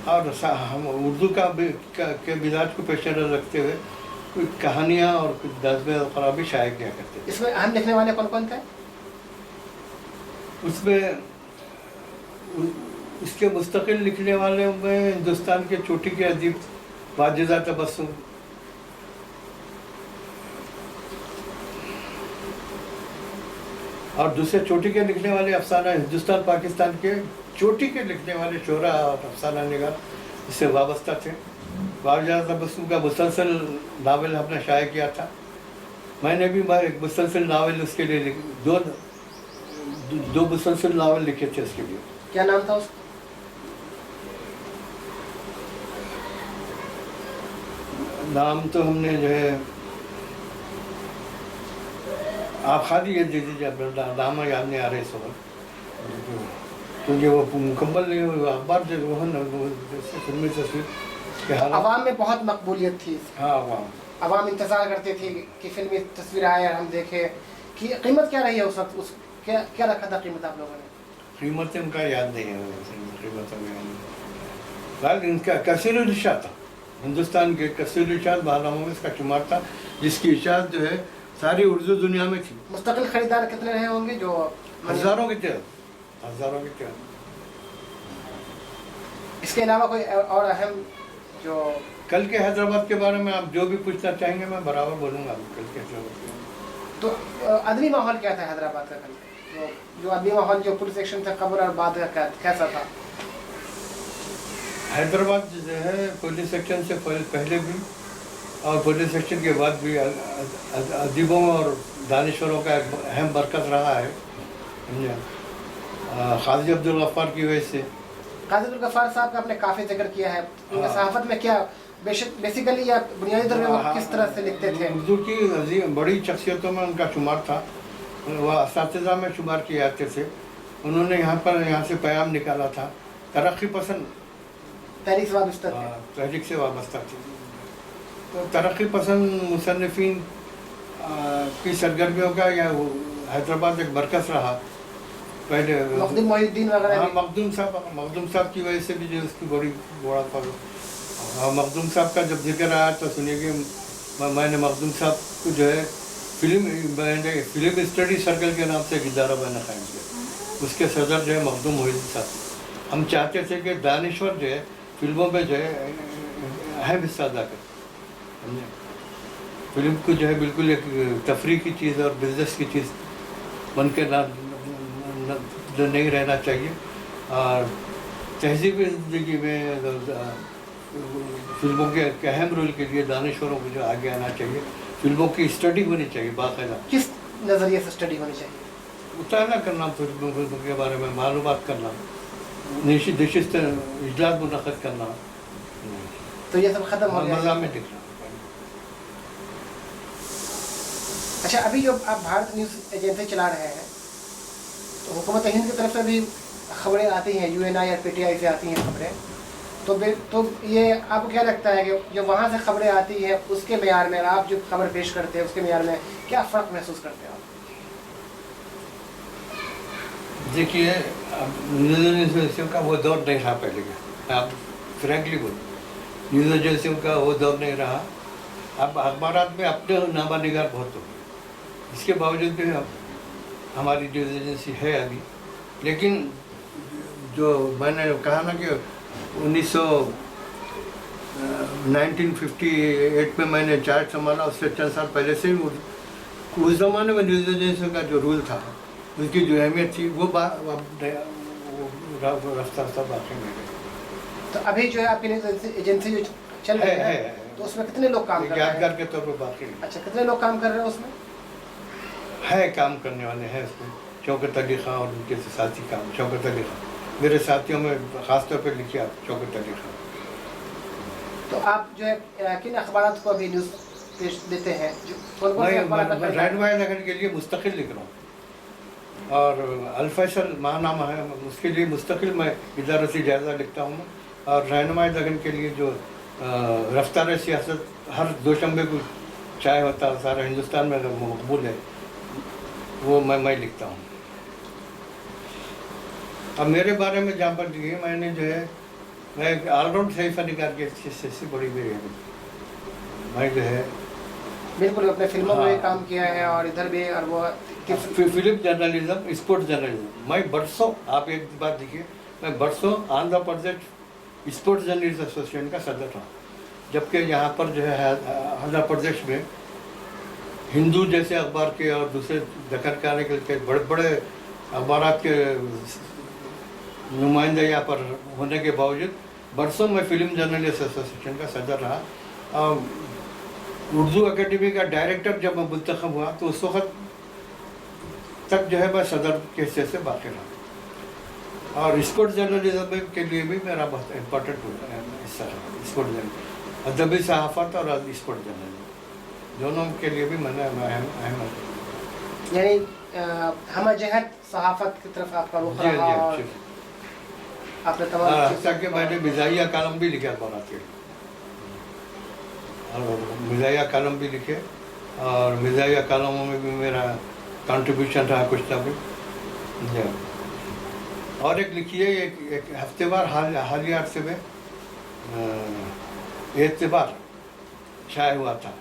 और हम उर्दू के मिजाज को पेश नज़र रखते हुए कुछ कहानियाँ और कुछ नज़्में और भी शाये किया करते थे। इसमें अहम लिखने वाले कौन कौन थे? उसमें इसके मुस्तकिल लिखने वाले में हिंदुस्तान के चोटी के अदीब वाजिदा तबस्सुम, और दूसरे चोटी के लिखने वाले अफसाना हिंदुस्तान पाकिस्तान के चोटी के लिखने वाले शोरा और अफसाना निगार इससे वाबस्ता थे। वाजिदा तबस्सुम का मुसलसल नावल हमने शाये किया था। मैंने भी एक मुसलसल नावल उसके लिए दो मुसलसल नावल लिखे थे उसके लिए। क्या नाम था उसका? नाम तो हमने जो है आप खाली ये दे दीजिए, अपना नाम याद नहीं आ रहे इस वक्त, क्योंकि वो मुकम्मल नहीं हुआ। अखबार जो वो है ना फिल्मी तस्वीर के हाल अवाम में बहुत मकबूलियत थी। हाँ, अवाम इंतज़ार करते थे कि फिल्मी तस्वीर आए और हम देखें। कि कीमत क्या रही है उस वक्त? क्या रखा था कीमत आप लोगों ने? कीमतें उनका याद नहीं है, कीमतों में इनका कसीर निशा था। हिंदुस्तान के कसीर निशात माहनामों में इसका शुमार था, जिसकी इशाअत जो है सारी उर्दू दुनिया में थी। मुस्तकिल खरीदार कितने रहे होंगे? जो हज़ारों के थे। इसके अलावा कोई और अहम जो कल के हैदराबाद के बारे में आप जो भी पूछना चाहेंगे मैं बराबर बोलूँगा। कल के हैदराबाद के तो अदबी माहौल क्या था हैदराबाद का कल? जो अदबी माहौल, जो पुलिस एक्शन था कब्र और बाद का कैसा था? हैदराबाद जो है पुलिस एक्शन से पहले भी और पुलिस एक्शन के बाद भी अदीबों और दानिश्वरों का एक अहम बरकत रहा है। क़ाज़ी अब्दुल गफ़्फ़ार की वजह से। क़ाज़ी अब्दुल गफ़्फ़ार साहब का आपने काफ़ी जिक्र किया है। उनका सहाफ़त में क्या बेसिकली या बुनियादी तौर पर वो किस तरह से लिखते थे? उर्दू की अजीम बड़ी शख्सियतों में उनका शुमार था। वह असातिज़ा में शुमार किए जाते थे। उन्होंने यहाँ से पैगाम निकाला था, तरक्की पसंद तहरीक से वाबस्ता थे। तहरीक से वाबस्ता थी। तो तरक्की पसंद मुसन्निफ़ीन की सरगर्मियों का या हैदराबाद एक मरकज़ रहा। पहले मखदूम मोहिउद्दीन वगैरह हाँ, भी? मखदूम साहब की वजह से भी जो उसकी बड़ा फर्क। और मखदूम साहब का जब जिक्र आया तो सुनिए कि मैंने मखदूम साहब को जो है फिल्म स्टडी सर्कल के नाम से एक इदारा मैंने कायम किया, उसके सदर जो है मखदूम मोहिउद्दीन साहब। हम चाहते थे कि दानिश्वर जो है फिल्मों में जो है अहम हिस्सा अदा करे, समझे। फिल्म को जो है बिल्कुल एक तफरीह की चीज़ और बिजनेस की चीज़ बन के नहीं रहना चाहिए। और तहजीबी ज़िंदगी में फिल्मों के एक अहम रोल के लिए दानिश्वरों को जो आगे आना चाहिए, फिल्मों की स्टडी होनी चाहिए बाकायदा। किस नज़रिए से स्टडी होनी चाहिए? मुताला करना, फिल्मों के बारे में मालूमात करना, नशिस्त इजलास मुनक़्क़द करना, तो ये सब ख़त्म हो गया? मज़ा में दिखना। अच्छा, अभी जो आप भारत न्यूज़ एजेंसी चला रहे हैं, तो हुकूमत हिंद की तरफ से भी खबरें आती हैं, UNI और PTI से आती हैं खबरें, तो ये आपको क्या लगता है कि जो वहाँ से खबरें आती हैं उसके मेयार में आप जो खबर पेश करते हैं उसके मेयार में क्या फ़र्क महसूस करते हैं आप? देखिए, न्यूज़ एजेंसियों का वो दौर नहीं रहा पहले का, आप फ्रैंकली बोल, न्यूज़ एजेंसियों का वो दौर नहीं रहा। अब अखबारात में अपने नामा निगार बहुत हो गए, इसके बावजूद भी हमारी न्यूज़ एजेंसी है अभी। लेकिन जो मैंने कहा ना कि 1958 में मैंने चार्ज संभाला, उससे चंद साल पहले से ही उस ज़माने में न्यूज़ एजेंसी का जो रूल था, उसकी जो अहमियत थी, वो रफ्ता बाकी में गई। तो अभी जो है आपकी न्यूज़ एजेंसी जो चल रही है, तो उसमें कितने लोग काम कर रहे हैं? यादगार के तौर पर बाकी नहीं। अच्छा, कितने लोग काम कर रहे हैं उसमें? है काम करने वाले हैं उसमें, शौकत अली खां और उनके साथी काम, शौकत अली खां मेरे साथियों में ख़ास तौर पर लिखिए आप, शौकत अली खां। तो आप जो है किन अखबारात को अभी न्यूज़ पेश देते हैं? मैं रहनुमाई लगन के लिए मुस्तकिल लिख रहा हूँ, और अल-फैसल माहनामा है, उसके लिए मुस्तकिल मैं इदारती जायज़ा लिखता हूँ। और रहनुमाई लगन के लिए जो रफ्तार सियासत हर दोशंबे को चाय होता है, सारा हिंदुस्तान में मकबूल है, वो मैं लिखता हूँ। अब मेरे बारे में जहाँ पर लिखिए, मैंने जो है मैं एक ऑलराउंड सही निगार की से बड़ी मेरी है, मैं जो है बिल्कुल अपने फिल्मों में भी काम किया है और इधर भी, और वो फिल्म जर्नलिज्म, स्पोर्ट्स जर्नलिज्म, मैं बरसों, आप एक बात देखिए, मैं बरसों Andhra Pradesh sports journalist association का सदर था, जबकि यहाँ पर जो है आंध्र प्रदेश में हिंदू जैसे अखबार के और दूसरे दक्कन काले के बड़े बड़े अखबारात के नुमाइंदे यहाँ पर होने के बावजूद बरसों में फिल्म जर्नलिस्ट एसोसिएशन का सदर रहा। उर्दू एकेडमी का डायरेक्टर जब मैं मुंतखब हुआ, तो उस वक्त तक जो है मैं सदर के हैसियत से बाकी रहा। और स्पोर्ट्स जर्नलिज्म के लिए भी मेरा बहुत इम्पोर्टेंट हिस्सा रहा, स्पोर्ट्स जर्नलिज्म, अदबी सहाफ़त और स्पोर्ट्स जर्नलिज्म दोनों के लिए भी मैंने अहम, यानी हम जहत सहाफ़त की तरफ आपका रुख रहा, और आपने तमाम कि मैंने मिज़ाहिया कालम भी लिखे अखबारात के, और मिज़ाहिया कालम भी लिखे, और मिज़ाहिया कालमों में भी मेरा कंट्रीब्यूशन रहा कुछ ना कुछ। और एक लिखिए, एक हफ्तेवार हालिया अरसे में एतबार शाये हुआ था,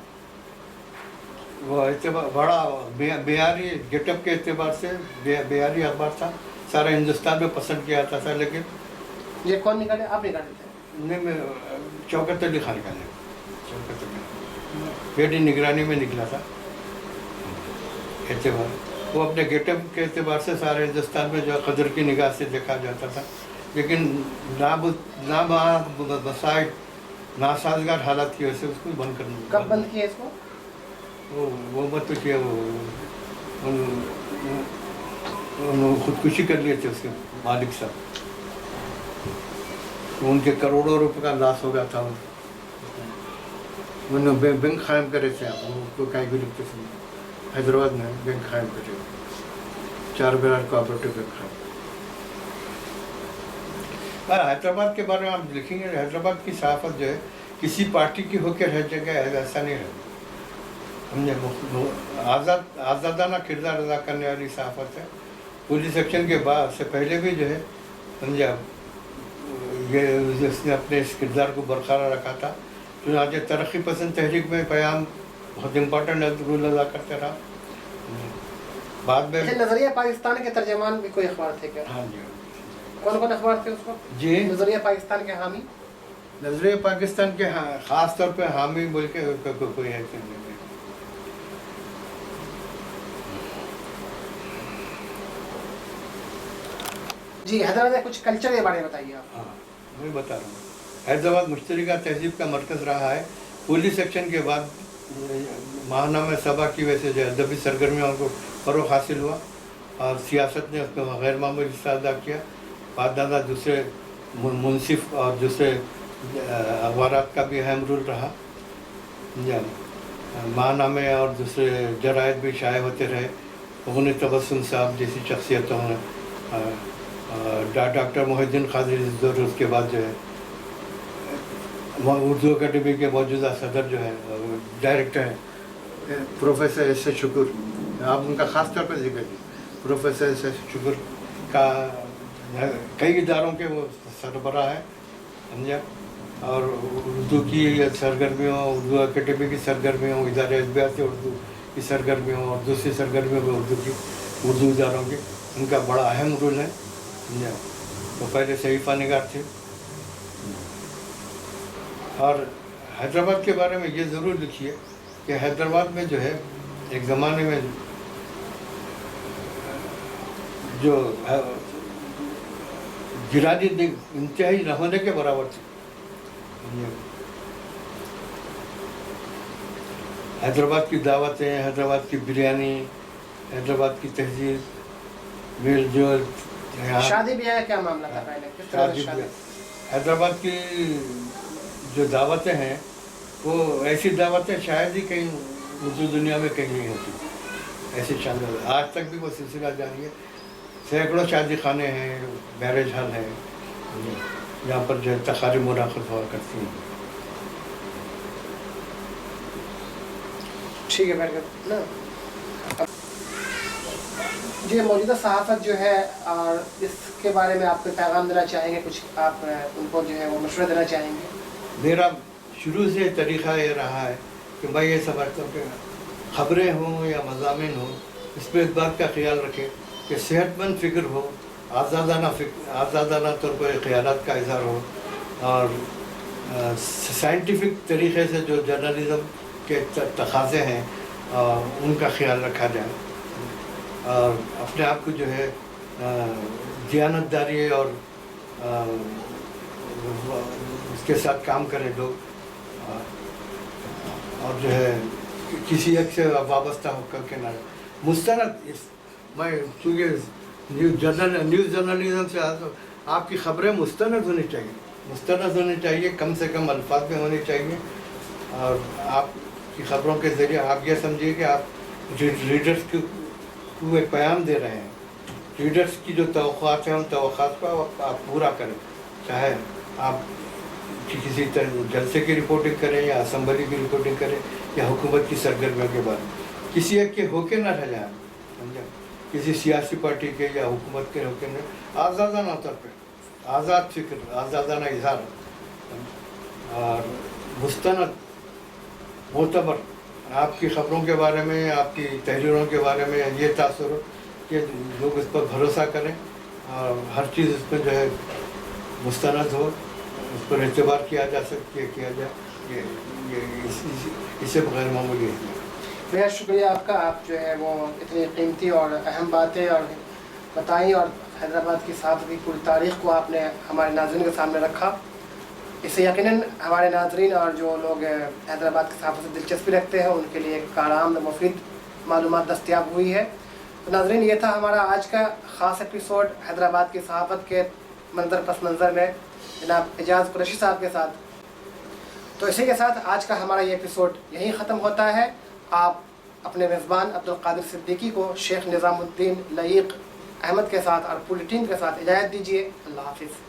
वो एतबार बड़ा बिहारी गेटअप के एतबार से बिहारी अखबार था, सारा हिंदुस्तान में पसंद किया जाता था। लेकिन ये कौन निकाले? आप निकाले थे? नहीं, मैं शौकत अली खान निकाले, शौकत अली बेटी निगरानी में निकला था एतबार। वो अपने गेटअप के एतबार से सारे हिंदुस्तान में जो कदर की निगाह से देखा जाता था, लेकिन नासाइड नासाजगार हालात की वजह से उसको बंद करना। कब बंद किया इसको? वो मत तो किया, वो खुदकुशी कर लिए थे उसके मालिक साहब, उनके करोड़ों रुपए का लॉस हो गया था। उन्होंने बैंक कायम करे थे, आप उनको कहीं भी लिखते थे, हैदराबाद में बैंक कायम करे, 4 मीनार कोऑपरेटिव बैंक कायम। हैदराबाद के बारे में आप लिखेंगे, हैदराबाद की सहाफत जो है किसी पार्टी की होकर हर जगह है, ऐसा नहीं है। हमने आज़ादाना किरदार अदा करने वाली सहाफत है, पुलिस एक्शन के बाद से पहले भी जो है समझा ये उसने अपने इस किरदार को बरकरार रखा था। चुनांचे तरक्की पसंद तहरीक में क़याम बहुत इम्पोर्टेंट रोल अदा करता रहा। बाद में नजरिया पाकिस्तान के तर्जमान भी कोई अखबार थे क्या? हाँ जी। कौन कौन अखबार थे उसको? जी, नजरिया पाकिस्तान के हामी, नजरिया पाकिस्तान के ख़ास तौर पे हामी बोल के कोई है नहीं। जी, हैदराबाद में कुछ कल्चर के बारे में बताइए आप। हाँ, मैं बता रहा हूँ। हैदराबाद मुश्तरका तहजीब का मरकज़ रहा है। पुलिस एक्शन के बाद माहनामा सबा की वजह से जो अदबी सरगर्मियों को फ़रोग़ हासिल हुआ और सियासत ने उसको गैर मामूली हिस्सा अदा किया। बाद दूसरे मुनसिफ और दूसरे अखबारात का भी अहम रोल रहा। माहनामे और दूसरे जरायद भी शाये होते रहे। उन्होंने तबस्सुम साहब जैसी शख्सियतों ने डॉक्टर मोहिद्दीन कादरी दौर, उसके बाद जो है उर्दू अकेडमी के मौजूदा सदर जो है डायरेक्टर हैं प्रोफेसर एस शुक्र, आप उनका ख़ास तौर पर जिक्र कीजिए। प्रोफेसर एस शुक्र का कई इदारों के वो सरबराह है समझा। और उर्दू की सरगर्मियों, उर्दू अकेडमी की सरगर्मियों, इदारे अदबियात उर्दू की सरगर्मियों और दूसरी सरगर्मियों में उर्दू इदारों की उनका बड़ा अहम रोल है समझा। वो पहले सहीफ़ा निगार थे। और हैदराबाद के बारे में ये ज़रूर लिखिए कि हैदराबाद में जो है एक ज़माने में जो गिरानी इंतहाई न होने के बराबर थी। हैदराबाद की दावतें, हैदराबाद की बिरयानी, हैदराबाद की तहजीब, मेल जोल, शादी ब्याह क्या मामला था पहले? किस तरह से शादी? हैदराबाद की जो दावतें हैं वो ऐसी दावतें शायद ही कहीं उर्दू दुनिया में कहीं नहीं होती। ऐसी शानदार आज तक भी वो सिलसिला जारी है। सैकड़ों शादी खाने हैं, मैरिज हॉल हैं यहाँ पर जो है तकारीब मुनाक़िद हुआ करती हैं। ठीक है बैठ ना। जी, मौजूदा सहाफ़त जो है और इसके बारे में आप कोई पैगाम देना चाहेंगे? कुछ आप उनको जो है वो मशवरा देना चाहेंगे? मेरा शुरू से तरीक़ा ये रहा है कि मैं ये समझता हूँ कि ख़बरें हों या मज़ामिन हों, इस पर इस बात का ख्याल रखें कि सेहतमंद फ़िक्र हो, आज़ादाना तौर पर ख़यालात का इज़हार हो और साइंटिफिक तरीक़े से जो जर्नलिज़म के तकाज़े हैं उनका ख्याल रखा जाए और अपने आप को जो है दियानतदारी और उसके साथ काम करें लोग और जो है किसी एक से वाबस्ता होकर के ना मुस्तनद। मैं चूँकि न्यूज़ जर्नलिज़म से आपकी ख़बरें मुस्तनद होनी चाहिए, कम से कम अल्फाज में होनी चाहिए। और आपकी ख़बरों के ज़रिए आप ये समझिए कि आप रीडर्स को एक पैगाम दे रहे हैं। रीडर्स की जो तवक़्क़ात हैं उन तवक़्क़ात को आप पूरा करें, चाहे आप किसी जलसे की रिपोर्टिंग करें या असम्बली की रिपोर्टिंग करें या हुकूमत की सरगर्मियों के बारे में। किसी एक के होके ना रह जाए समझा, किसी सियासी पार्टी के या हुकूमत के होके न, आज़ादाना तौर पर आज़ाद फ़िक्र, आज़ादाना इज़हार और मुस्तनद मोतबर आपकी ख़बरों के बारे में, आपकी तहरीरों के बारे में ये तासुर हो कि लोग इस पर भरोसा करें और हर चीज़ इस पर जो है मुस्तनद हो, उस पर एतबार किया जाए। इससे बगैर मामूली है। बेहद शुक्रिया आपका। आप जो है वो इतनी कीमती और अहम बातें और बताई और हैदराबाद की सहाफ़त की पूरी तारीख़ को आपने हमारे नाज़रीन के सामने रखा। इससे यकीनन हमारे नाज़रीन और जो लोग हैदराबाद की सहाफ़त से दिलचस्पी रखते हैं उनके लिए एक कारआमद मुफीद मालूमात दस्तयाब हुई है। तो नाज़रीन, ये था हमारा आज का ख़ास एपिसोड हैदराबाद की सहाफ़त के पस मंज़र में जनाब एजाज़ कुरैशी साहब के साथ। तो इसी के साथ आज का हमारा ये एपिसोड यहीं ख़त्म होता है। आप अपने मेज़बान अब्दुल कादिर सिद्दीकी को शेख निज़ामुद्दीन लईक़ अहमद के साथ और पूरी टीम के साथ इजाज़त दीजिए। अल्लाह हाफ़िज़।